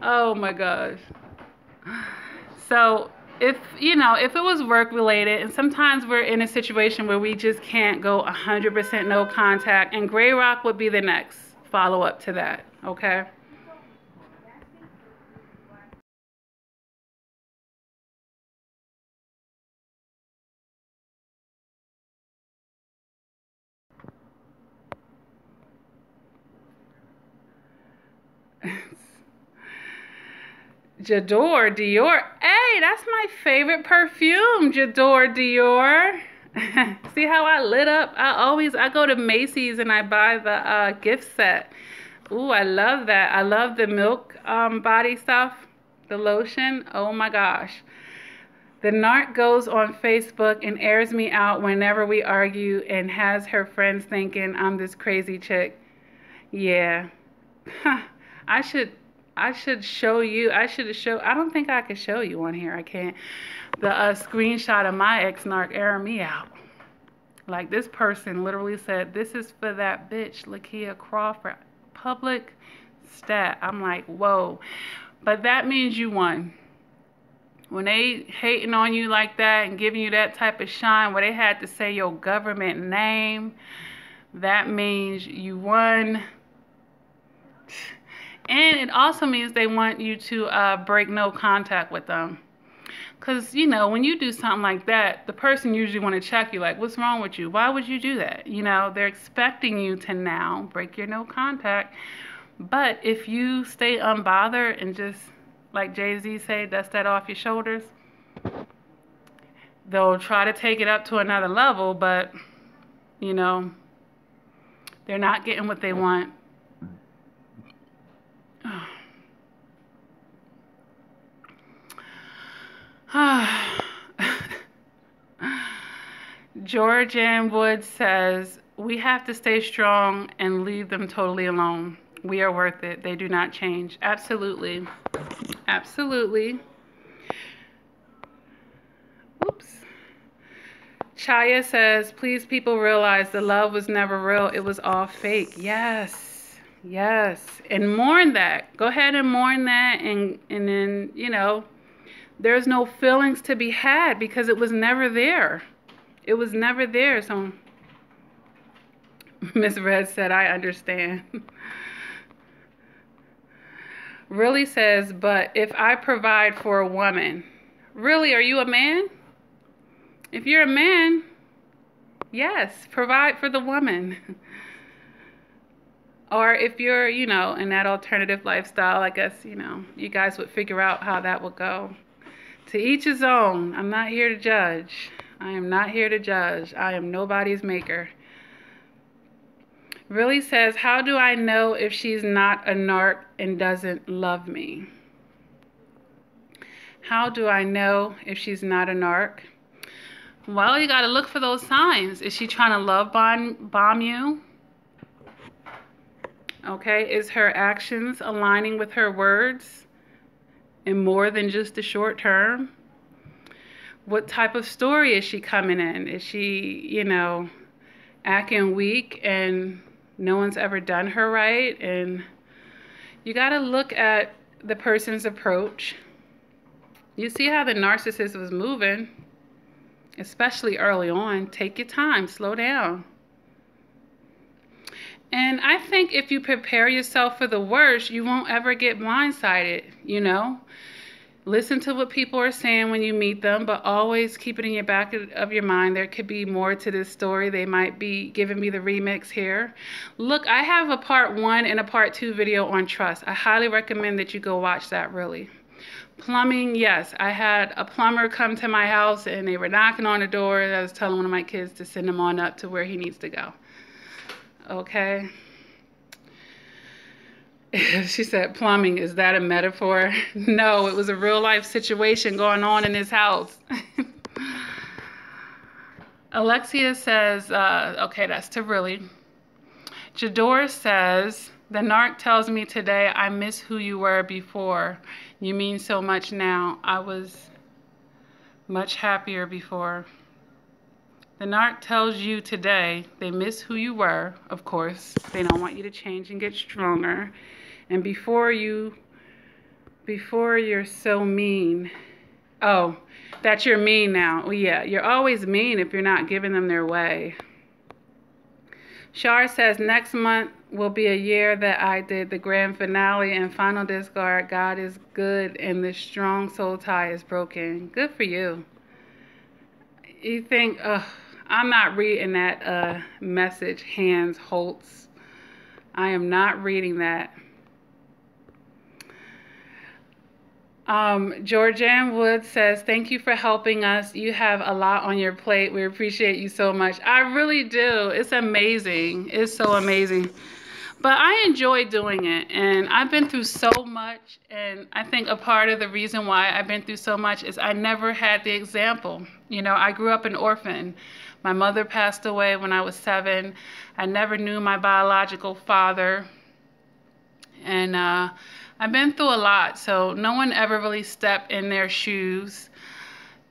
Oh my gosh. So if it was work related, and sometimes we're in a situation where we just can't go 100% no contact, and gray rock would be the next follow up to that, okay? J'adore Dior. Hey, that's my favorite perfume, J'adore Dior. See how I lit up? I go to Macy's and I buy the gift set. Ooh, I love that. I love the milk body stuff, the lotion. Oh my gosh. The narc goes on Facebook and airs me out whenever we argue and has her friends thinking I'm this crazy chick. Yeah. I should show you. I don't think I could show you on here. I can't. The screenshot of my ex-narc airing me out. Like, this person literally said, "This is for that bitch, Lakia Crawford." Public stat. I'm like, whoa. But that means you won. When they hating on you like that and giving you that type of shine where they had to say your government name, that means you won. And it also means they want you to break no contact with them. Because, you know, when you do something like that, the person usually want to check you, like, what's wrong with you? Why would you do that? You know, they're expecting you to now break your no contact. But if you stay unbothered and just, like Jay-Z say, dust that off your shoulders, they'll try to take it up to another level, but, you know, they're not getting what they want. George Ann Wood says, "We have to stay strong and leave them totally alone. We are worth it. They do not change." Absolutely. Absolutely. Oops. Chaya says, "Please people realize the love was never real. It was all fake." Yes. Yes. And mourn that. Go ahead and mourn that, and then, you know, there's no feelings to be had because it was never there. It was never there. So Miss Red said, "I understand." Really says, "But if I provide for a woman," really, are you a man? If you're a man, yes, provide for the woman. Or if you're, you know, in that alternative lifestyle, I guess, you know, you guys would figure out how that would go. To each his own. I'm not here to judge. I am not here to judge. I am nobody's maker. Really says, "How do I know if she's not a narc and doesn't love me?" How do I know if she's not a narc? Well, you got to look for those signs. Is she trying to love bomb you? Okay, is her actions aligning with her words in more than just the short term? What type of story is she coming in? Is she, you know, acting weak and no one's ever done her right? And you got to look at the person's approach. You see how the narcissist was moving, especially early on. Take your time, slow down. And I think if you prepare yourself for the worst, you won't ever get blindsided, you know? Listen to what people are saying when you meet them, but always keep it in your back of your mind. There could be more to this story. They might be giving me the remix here. Look, I have a part 1 and a part 2 video on trust. I highly recommend that you go watch that, really. Plumbing, yes. I had a plumber come to my house and they were knocking on the door. I was telling one of my kids to send him on up to where he needs to go. Okay. She said, "Plumbing, is that a metaphor?" No, it was a real life situation going on in his house. Alexia says, okay, that's to really. J'adore says, "The narc tells me today, I miss who you were before. You mean so much now. I was much happier before." The narc tells you today they miss who you were, of course. They don't want you to change and get stronger. And before you're so mean. Oh, that you're mean now. Well, yeah, you're always mean if you're not giving them their way. Shar says, "Next month will be a year that I did the grand finale and final discard. God is good and the strong soul tie is broken." Good for you. You think, I'm not reading that message, Hans Holtz. I am not reading that. Georgianne Wood says, thank you for helping us. You have a lot on your plate. We appreciate you so much. I really do. It's amazing. It's so amazing. But I enjoy doing it, and I've been through so much, and I think a part of the reason why I've been through so much is I never had the example. You know, I grew up an orphan. My mother passed away when I was 7. I never knew my biological father, and I've been through a lot, so no one ever really stepped in their shoes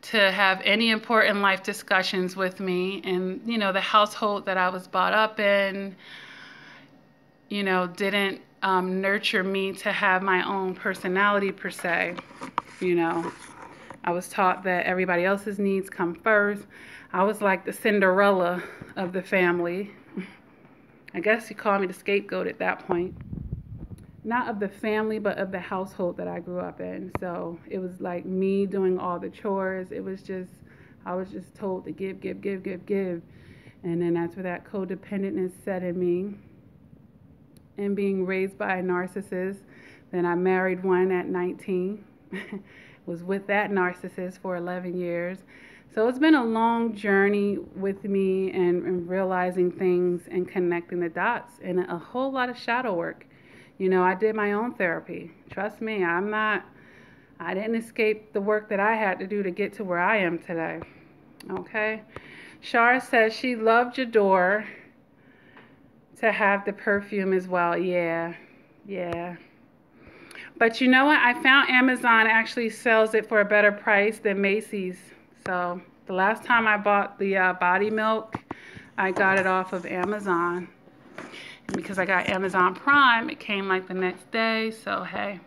to have any important life discussions with me. And, you know, the household that I was brought up in, you know, didn't nurture me to have my own personality per se. You know, I was taught that everybody else's needs come first. I was like the Cinderella of the family. I guess you call me the scapegoat at that point. Not of the family, but of the household that I grew up in. So it was like me doing all the chores. It was just, I was just told to give, give, give, give, give. And then that's where that codependentness set in me. And being raised by a narcissist. Then I married one at 19. Was with that narcissist for 11 years. So it's been a long journey with me and realizing things and connecting the dots and a whole lot of shadow work. You know, I did my own therapy. Trust me, I didn't escape the work that I had to do to get to where I am today. Okay? Shar says she loved Jador to have the perfume as well. Yeah. But you know what? I found Amazon actually sells it for a better price than Macy's. So the last time I bought the body milk, I got it off of Amazon. And because I got Amazon Prime, it came like the next day. So hey.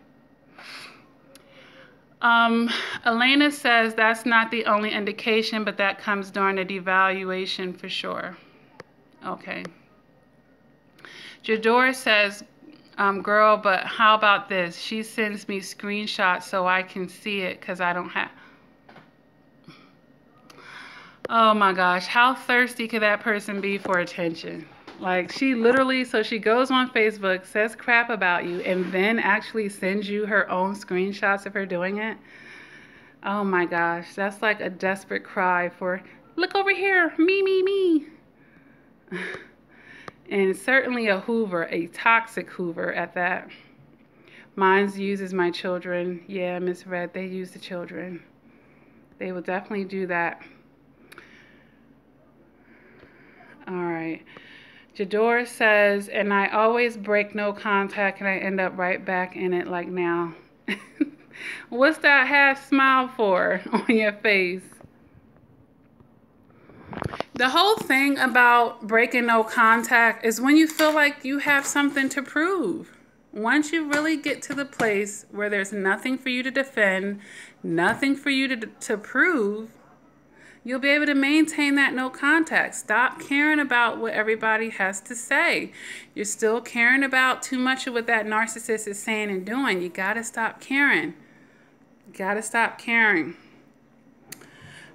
Elena says that's not the only indication, but that comes during the devaluation for sure. Okay. Jador says, girl, but how about this? She sends me screenshots so I can see it because I don't have. Oh my gosh, how thirsty could that person be for attention? Like, she literally, so she goes on Facebook, says crap about you, and then actually sends you her own screenshots of her doing it. Oh my gosh, that's like a desperate cry for, look over here, me. And certainly a Hoover, a toxic Hoover at that. Mine uses my children. Yeah, Miss Red, they use the children. They will definitely do that. All right. Jador says, and I always break no contact and I end up right back in it like now. What's that half smile for on your face? The whole thing about breaking no contact is when you feel like you have something to prove. Once you really get to the place where there's nothing for you to defend, nothing for you to prove, you'll be able to maintain that no contact. Stop caring about what everybody has to say. You're still caring about too much of what that narcissist is saying and doing. You gotta stop caring. You gotta stop caring.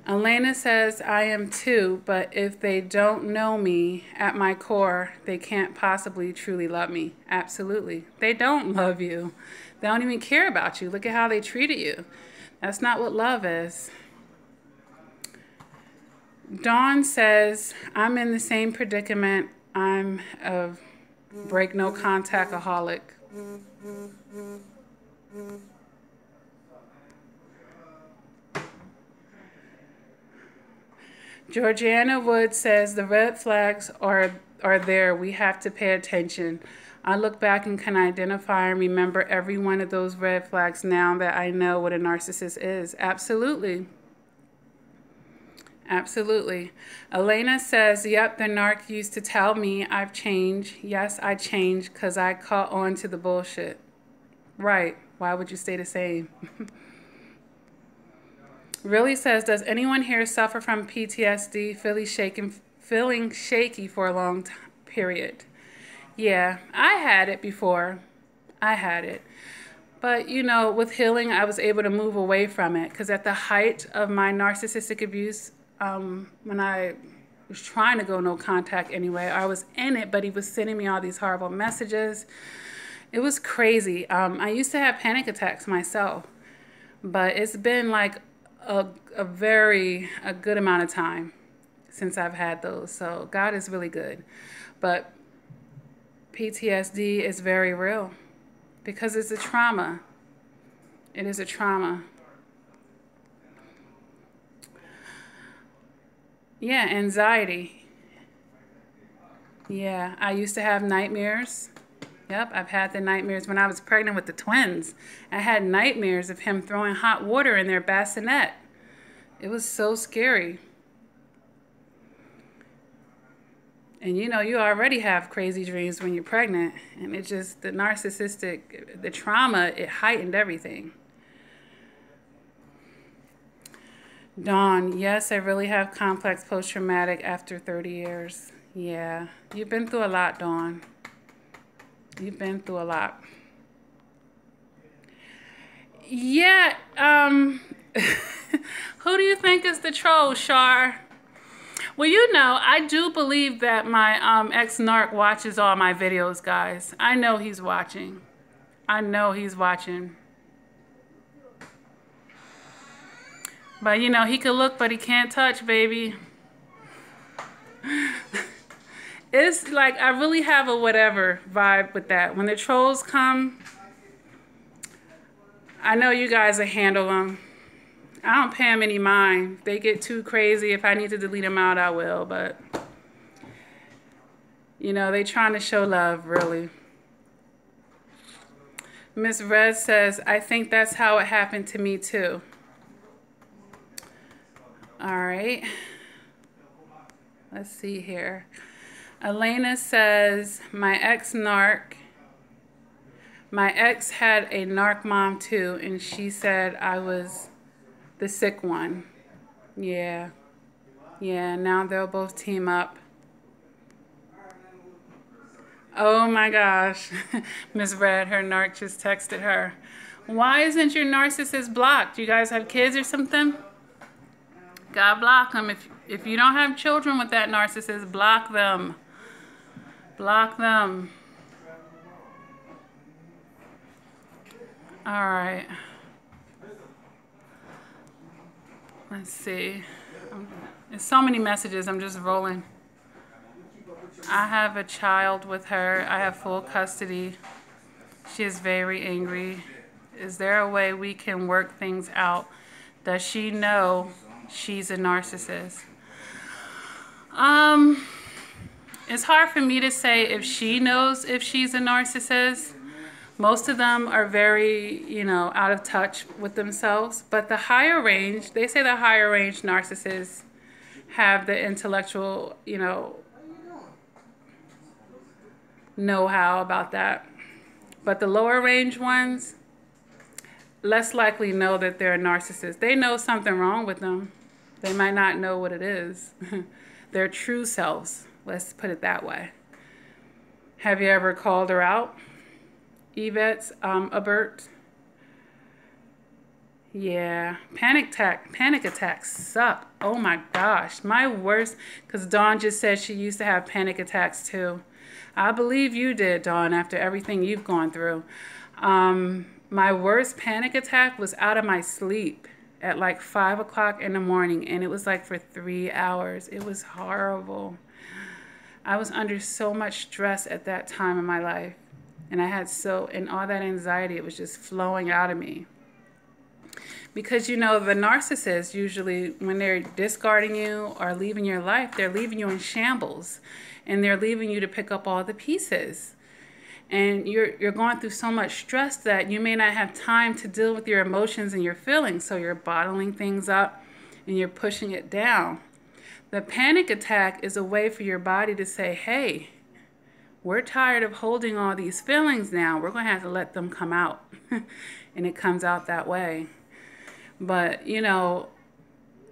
Elena says, I am too, but if they don't know me at my core, they can't possibly truly love me. Absolutely. They don't love you. They don't even care about you. Look at how they treated you. That's not what love is. Dawn says, I'm in the same predicament. I'm a break no contact-aholic. Georgiana Wood says, the red flags are there. We have to pay attention. I look back and can identify and remember every one of those red flags now that I know what a narcissist is. Absolutely. Absolutely. Elena says, yep, the narc used to tell me I've changed. Yes, I changed because I caught on to the bullshit. Right. Why would you stay the same? Really says, does anyone here suffer from PTSD, feeling shaky for a long period? Yeah, I had it before. I had it. But, you know, with healing, I was able to move away from it. Because at the height of my narcissistic abuse, when I was trying to go no contact anyway, I was in it, but he was sending me all these horrible messages. It was crazy. I used to have panic attacks myself. But it's been like a good amount of time since I've had those. So God is really good. But PTSD is very real because it's a trauma. It is a trauma. Yeah, anxiety. Yeah, I used to have nightmares. Yep, I've had the nightmares when I was pregnant with the twins. I had nightmares of him throwing hot water in their bassinet. It was so scary. And you know, you already have crazy dreams when you're pregnant. And it just, the narcissistic, the trauma, it heightened everything. Dawn, yes, I really have complex post-traumatic after 30 years. Yeah, you've been through a lot, Dawn. You've been through a lot. Yeah, who do you think is the troll, Shar? Well, you know, I do believe that my ex-narc watches all my videos, guys. I know he's watching. I know he's watching. But, you know, he can look, but he can't touch, baby. It's like, I really have a whatever vibe with that. When the trolls come, I know you guys will handle them. I don't pay them any mind. If they get too crazy, if I need to delete them out, I will. But, you know, they trying to show love, really. Miss Red says, I think that's how it happened to me, too. All right. Let's see here. Elena says, my ex-narc. My ex had a narc mom, too, and she said I was the sick one. Yeah. Yeah, now they'll both team up. Oh my gosh. Miss Red, her narc just texted her. Why isn't your narcissist blocked? You guys have kids or something? God block them. If you don't have children with that narcissist, block them. Block them. All right. Let's see. There's so many messages. I'm just rolling. I have a child with her. I have full custody. She is very angry. Is there a way we can work things out? Does she know she's a narcissist? It's hard for me to say if she knows if she's a narcissist. Most of them are very, you know, out of touch with themselves. But the higher range, they say the higher range narcissists have the intellectual, you know-how about that. But the lower range ones, less likely know that they're a narcissist. They know something wrong with them. They might not know what it is. Their true selves, let's put it that way. Have you ever called her out? Yvette's Abert. Yeah, panic attacks suck. Oh my gosh, my worst, because Dawn just said she used to have panic attacks too. I believe you did, Dawn, after everything you've gone through. My worst panic attack was out of my sleep at like 5 o'clock in the morning, and it was like for 3 hours. It was horrible. I was under so much stress at that time in my life. And I had and all that anxiety, it was just flowing out of me. Because, you know, the narcissist usually, when they're discarding you or leaving your life, they're leaving you in shambles. And they're leaving you to pick up all the pieces. And you're going through so much stress that you may not have time to deal with your emotions and your feelings. So you're bottling things up and you're pushing it down. The panic attack is a way for your body to say, hey, we're tired of holding all these feelings now. We're going to have to let them come out. And it comes out that way. But, you know,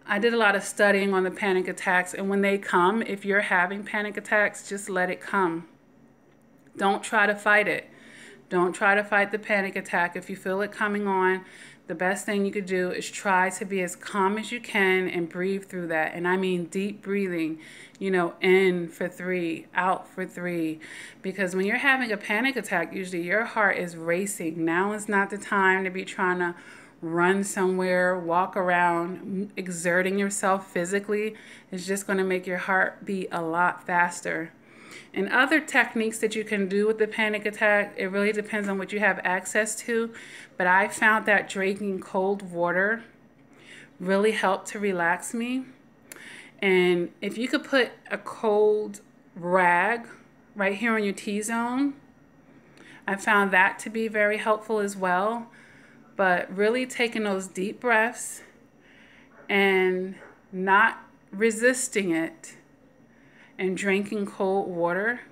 I did a lot of studying on the panic attacks. And when they come, if you're having panic attacks, just let it come. Don't try to fight it. Don't try to fight the panic attack. If you feel it coming on, the best thing you could do is try to be as calm as you can and breathe through that. And I mean deep breathing, you know, in for 3, out for 3. Because when you're having a panic attack, usually your heart is racing. Now is not the time to be trying to run somewhere, walk around. Exerting yourself physically is just going to make your heart beat a lot faster. And other techniques that you can do with the panic attack, it really depends on what you have access to. But I found that drinking cold water really helped to relax me. And if you could put a cold rag right here on your T-zone, I found that to be very helpful as well. But really taking those deep breaths and not resisting it and drinking cold water.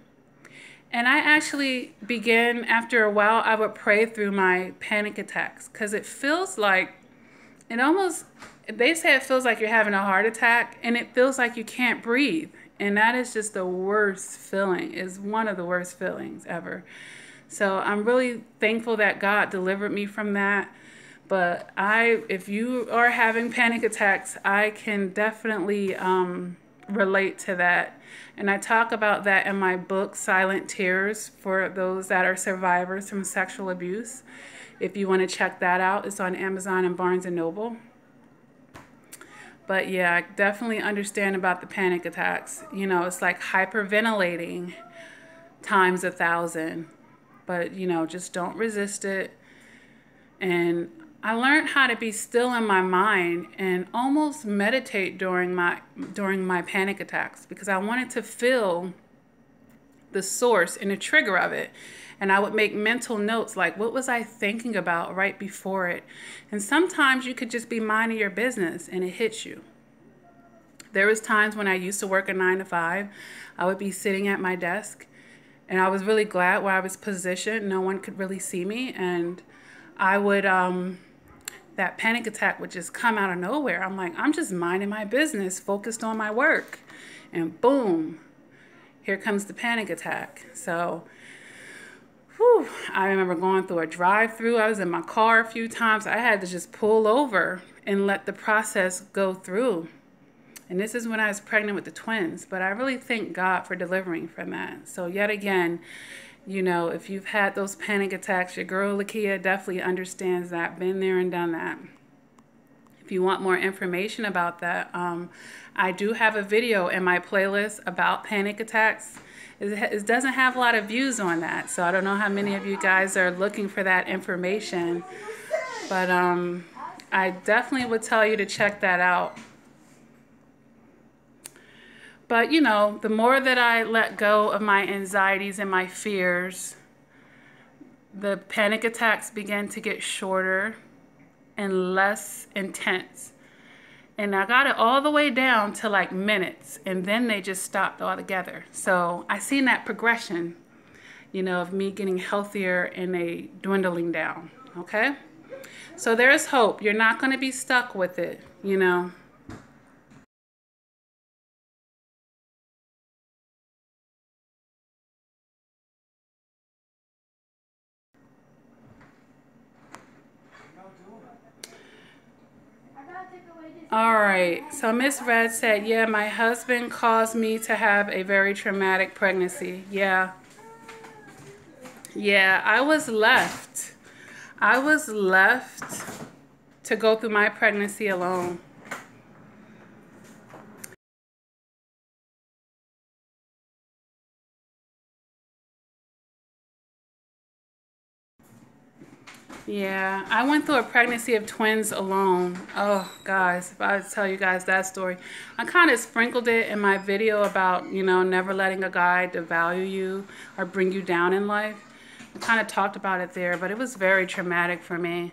And I actually began, after a while, I would pray through my panic attacks, because it feels like, it almost, they say it feels like you're having a heart attack, and it feels like you can't breathe. And that is just the worst feeling. It's one of the worst feelings ever. So I'm really thankful that God delivered me from that. But if you are having panic attacks, I can definitely relate to that. And I talk about that in my book, Silent Tears, for those that are survivors from sexual abuse. If you want to check that out, it's on Amazon and Barnes & Noble. But yeah, I definitely understand about the panic attacks. You know, it's like hyperventilating times 1,000. But, you know, just don't resist it. And I learned how to be still in my mind and almost meditate during my panic attacks, because I wanted to feel the source and the trigger of it. And I would make mental notes, like, what was I thinking about right before it? And sometimes you could just be minding your business and it hits you. There was times when I used to work a 9-to-5, I would be sitting at my desk, and I was really glad where I was positioned. No one could really see me, and I would, that panic attack would just come out of nowhere. I'm like, I'm just minding my business, focused on my work. And boom, here comes the panic attack. So, whew, I remember going through a drive-through. I was in my car a few times. I had to just pull over and let the process go through. And this is when I was pregnant with the twins. But I really thank God for delivering from that. So yet again, you know, if you've had those panic attacks, your girl Lakia definitely understands that, been there and done that. If you want more information about that, I do have a video in my playlist about panic attacks. It doesn't have a lot of views on that, so I don't know how many of you guys are looking for that information. But I definitely would tell you to check that out. But, you know, the more that I let go of my anxieties and my fears, the panic attacks began to get shorter and less intense. And I got it all the way down to like minutes, and then they just stopped altogether. So I seen that progression, you know, of me getting healthier and a dwindling down, okay? So there's hope. You're not going to be stuck with it, you know. All right, so Miss Red said, yeah, my husband caused me to have a very traumatic pregnancy. Yeah, I was left. I was left to go through my pregnancy alone. Yeah, I went through a pregnancy of twins alone. Oh, guys, if I tell you guys that story. I kind of sprinkled it in my video about, you know, never letting a guy devalue you or bring you down in life. I kind of talked about it there, but it was very traumatic for me.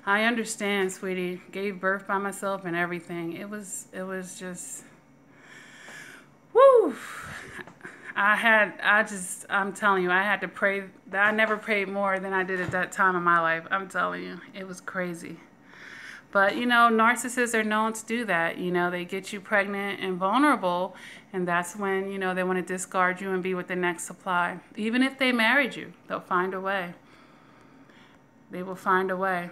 I understand, sweetie. Gave birth by myself and everything. It was just, whoo. I'm telling you, I had to pray. I never prayed more than I did at that time in my life. I'm telling you, it was crazy. But, you know, narcissists are known to do that. You know, they get you pregnant and vulnerable, and that's when, you know, they want to discard you and be with the next supply. Even if they married you, they'll find a way. They will find a way.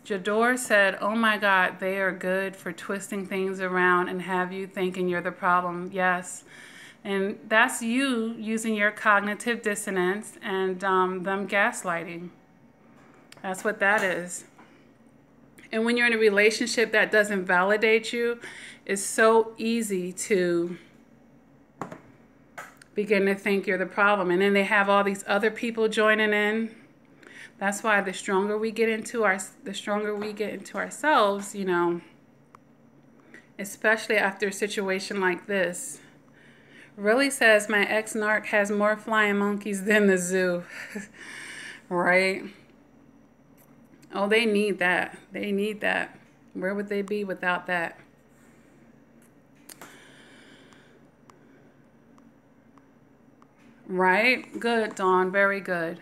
Jador said, oh my God, they are good for twisting things around and have you thinking you're the problem. Yes. And that's you using your cognitive dissonance and them gaslighting. That's what that is. And when you're in a relationship that doesn't validate you, it's so easy to begin to think you're the problem. And then they have all these other people joining in. That's why the stronger we get into ourselves, you know, especially after a situation like this. Really says my ex-narc has more flying monkeys than the zoo. Right? Oh, they need that. They need that. Where would they be without that? Right? Good, Dawn. Very good.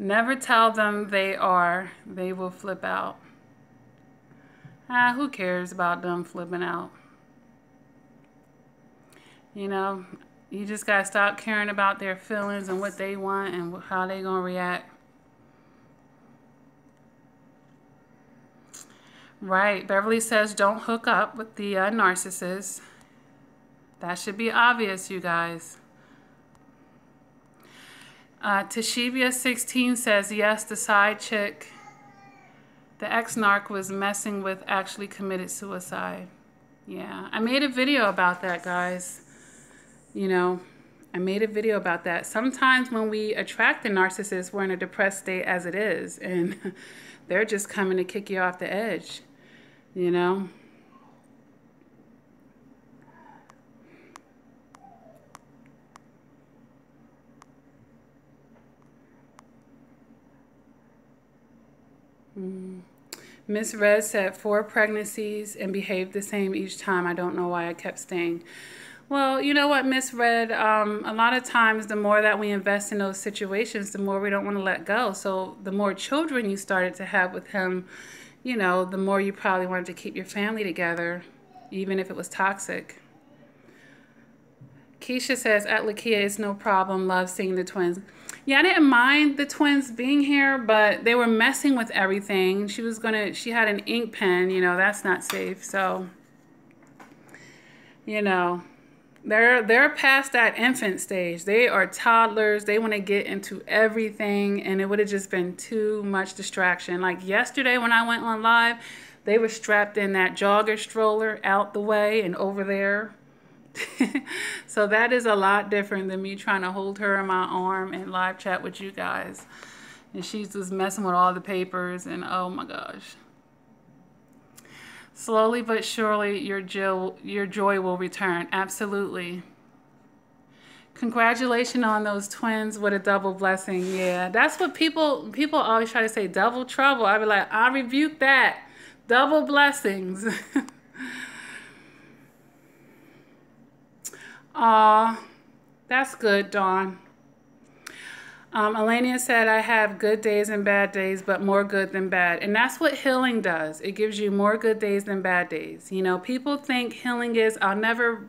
Never tell them they will flip out. Who cares about them flipping out? You know, you just got to stop caring about their feelings and what they want and how they going to react. Right. Beverly says don't hook up with the narcissist. That should be obvious, you guys. Tashibia16 says, yes, the side chick, the ex-narc was messing with, actually committed suicide. Yeah, I made a video about that, guys. You know, I made a video about that. Sometimes when we attract a narcissist, we're in a depressed state as it is, and they're just coming to kick you off the edge, you know. Miss Red said 4 pregnancies and behaved the same each time. I don't know why I kept staying. Well, you know what, Miss Red, a lot of times the more that we invest in those situations, the more we don't want to let go. So the more children you started to have with him, you know, the more you probably wanted to keep your family together, even if it was toxic. Keisha says, at Lakia, it's no problem, love seeing the twins. Yeah, I didn't mind the twins being here, but they were messing with everything. She had an ink pen, you know, that's not safe. So, you know, they're past that infant stage. They are toddlers. They want to get into everything, and it would have just been too much distraction. Like yesterday when I went on live, they were strapped in that jogger stroller out the way and over there. So that is a lot different than me trying to hold her in my arm and live chat with you guys. And she's just messing with all the papers, and oh my gosh. Slowly but surely your joy will return. Absolutely. Congratulations on those twins with a double blessing. Yeah, that's what people always try to say, double trouble. I be like, I rebuke that. Double blessings. Aw, that's good, Dawn. Elenia said, I have good days and bad days, but more good than bad. And that's what healing does. It gives you more good days than bad days. You know, people think healing is, I'll never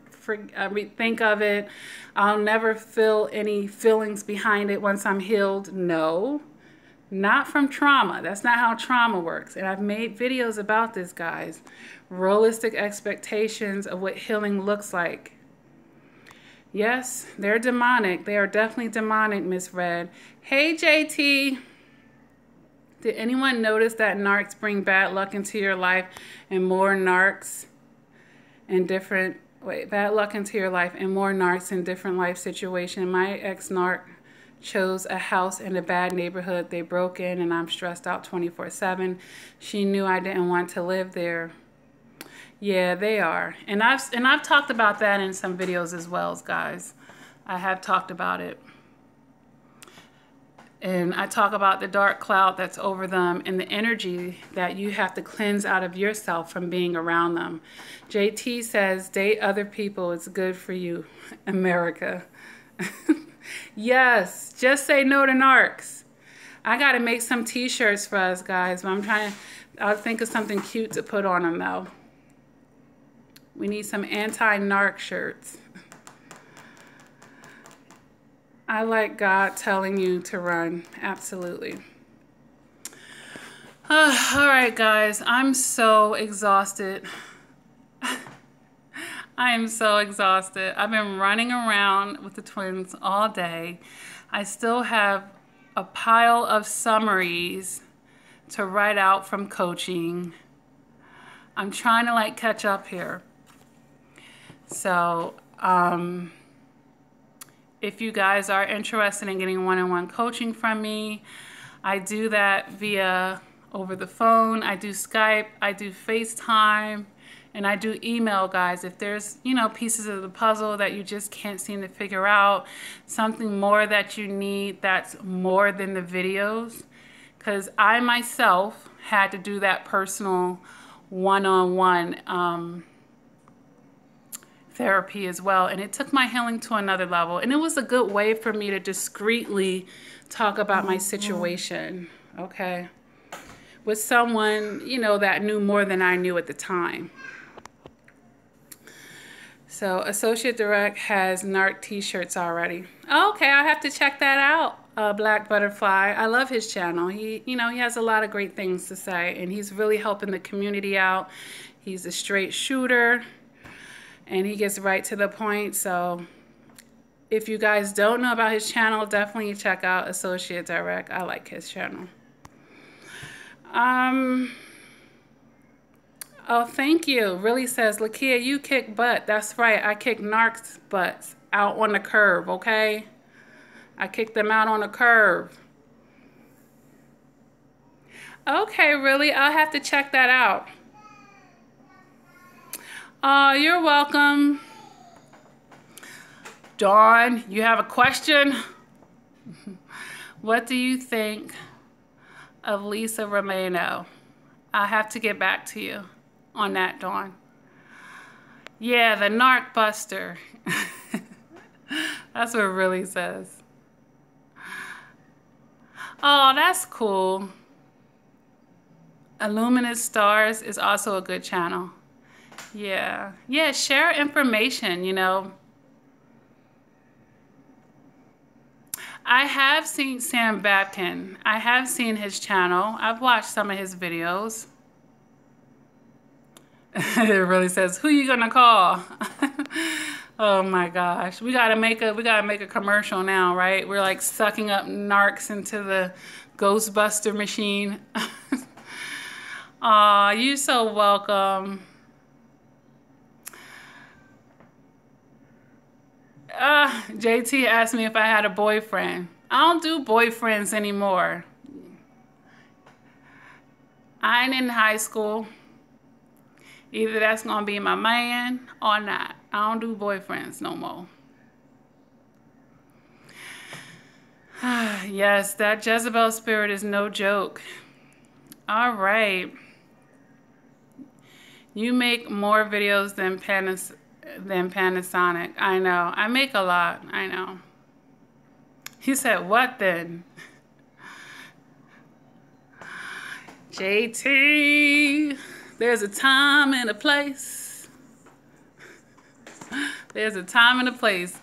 think of it. I'll never feel any feelings behind it once I'm healed. No, not from trauma. That's not how trauma works. And I've made videos about this, guys. Realistic expectations of what healing looks like. Yes, they're demonic. They are definitely demonic, Miss Red. Hey, JT. Did anyone notice that narcs bring bad luck into your life and more narcs in different, bad luck into your life and more narcs in different life situations? My ex-narc chose a house in a bad neighborhood. They broke in and I'm stressed out 24/7. She knew I didn't want to live there. Yeah, they are. And I've talked about that in some videos as well, guys. I have talked about it. And I talk about the dark cloud that's over them and the energy that you have to cleanse out of yourself from being around them. JT says, date other people. It's good for you, America. Yes, just say no to narcs. I got to make some t-shirts for us, guys. But I'll think of something cute to put on them, though. We need some anti-narc shirts. I like God telling you to run. Absolutely. All right, guys. I'm so exhausted. I am so exhausted. I've been running around with the twins all day. I still have a pile of summaries to write out from coaching. I'm trying to like catch up here. So if you guys are interested in getting one-on-one coaching from me, I do that via over the phone. I do Skype, I do FaceTime, and I do email, guys. If there's, you know, pieces of the puzzle that you just can't seem to figure out, something more that you need that's more than the videos, because I myself had to do that personal one-on-one therapy as well, and it took my healing to another level, and it was a good way for me to discreetly talk about my situation, okay, with someone, you know, that knew more than I knew at the time. So Associate Direct has Narc t-shirts already. Okay, I have to check that out. Black Butterfly, I love his channel. He, you know, he has a lot of great things to say, and he's really helping the community out. He's a straight shooter, and he gets right to the point. So if you guys don't know about his channel, definitely check out Associate Direct. I like his channel. Oh, thank you. Really says, Lakia, you kick butt. That's right. I kick narcs' butts out on the curb, okay? I kicked them out on the curb. Okay, really? I'll have to check that out. Oh, you're welcome. Dawn, you have a question? What do you think of Lisa Romano? I'll have to get back to you on that, Dawn. Yeah, the narc buster. That's what it really says. Oh, that's cool. Illuminous Stars is also a good channel. Yeah. Yeah, share information, you know. I have seen Sam Babkin. I have seen his channel. I've watched some of his videos. It really says, who you gonna call? Oh my gosh. We gotta make a commercial now, right? We're like sucking up narcs into the Ghostbuster machine. Aw, you're so welcome. JT asked me if I had a boyfriend. I don't do boyfriends anymore. I ain't in high school. Either that's gonna be my man or not. I don't do boyfriends no more. Yes, that Jezebel spirit is no joke. All right. You make more videos than Panasonic. I know. I make a lot. I know. He said, what then? JT, there's a time and a place. There's a time and a place.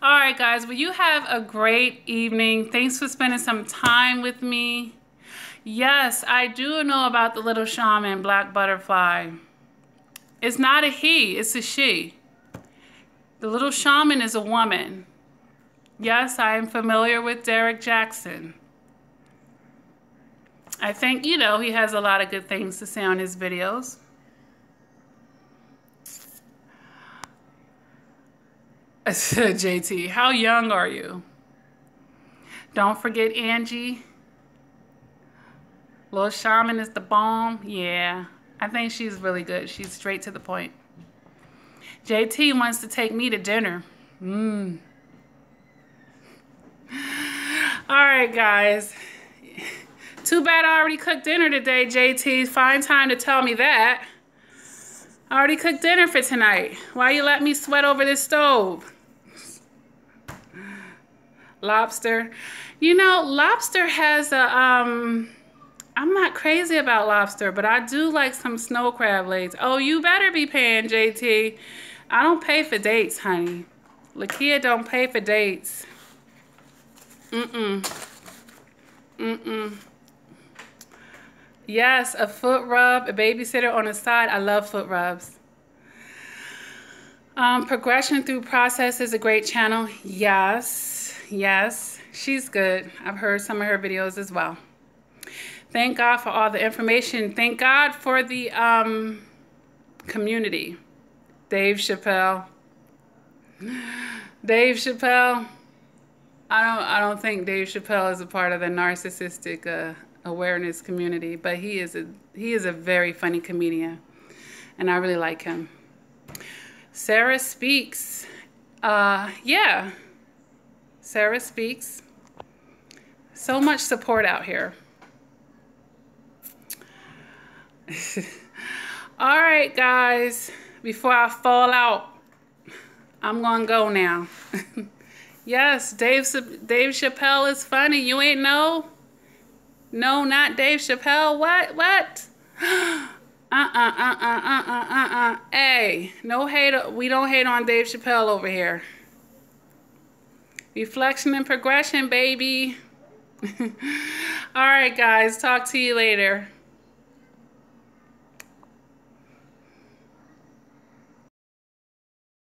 All right, guys. Well, you have a great evening. Thanks for spending some time with me. Yes, I do know about the little shaman, Black Butterfly. It's not a he, it's a she. The little shaman is a woman. Yes, I am familiar with Derek Jackson. I think, you know, he has a lot of good things to say on his videos. JT, how young are you? Don't forget Angie. Little Shaman is the bomb. Yeah, I think she's really good. She's straight to the point. JT wants to take me to dinner. All right, guys. Too bad I already cooked dinner today, JT. Find time to tell me that. I already cooked dinner for tonight. Why you let me sweat over this stove? Lobster. You know, lobster has a, I'm not crazy about lobster, but I do like some snow crab legs. Oh, you better be paying, JT. I don't pay for dates, honey. Lakia don't pay for dates. Yes, a foot rub, a babysitter on the side. I love foot rubs. Progression Through Process is a great channel. Yes, yes. she's good. I've heard some of her videos as well. Thank God for all the information. Thank God for the community. Dave Chappelle. Dave Chappelle. I don't think Dave Chappelle is a part of the narcissistic awareness community, but he is a very funny comedian, and I really like him. Sarah Speaks. Yeah. Sarah Speaks. So much support out here. All right, guys. Before I fall out, I'm gonna go now. Yes, Dave Chappelle is funny. You ain't know? No, not Dave Chappelle. What? Hey, no hate. We don't hate on Dave Chappelle over here. Reflection and progression, baby. All right, guys. Talk to you later.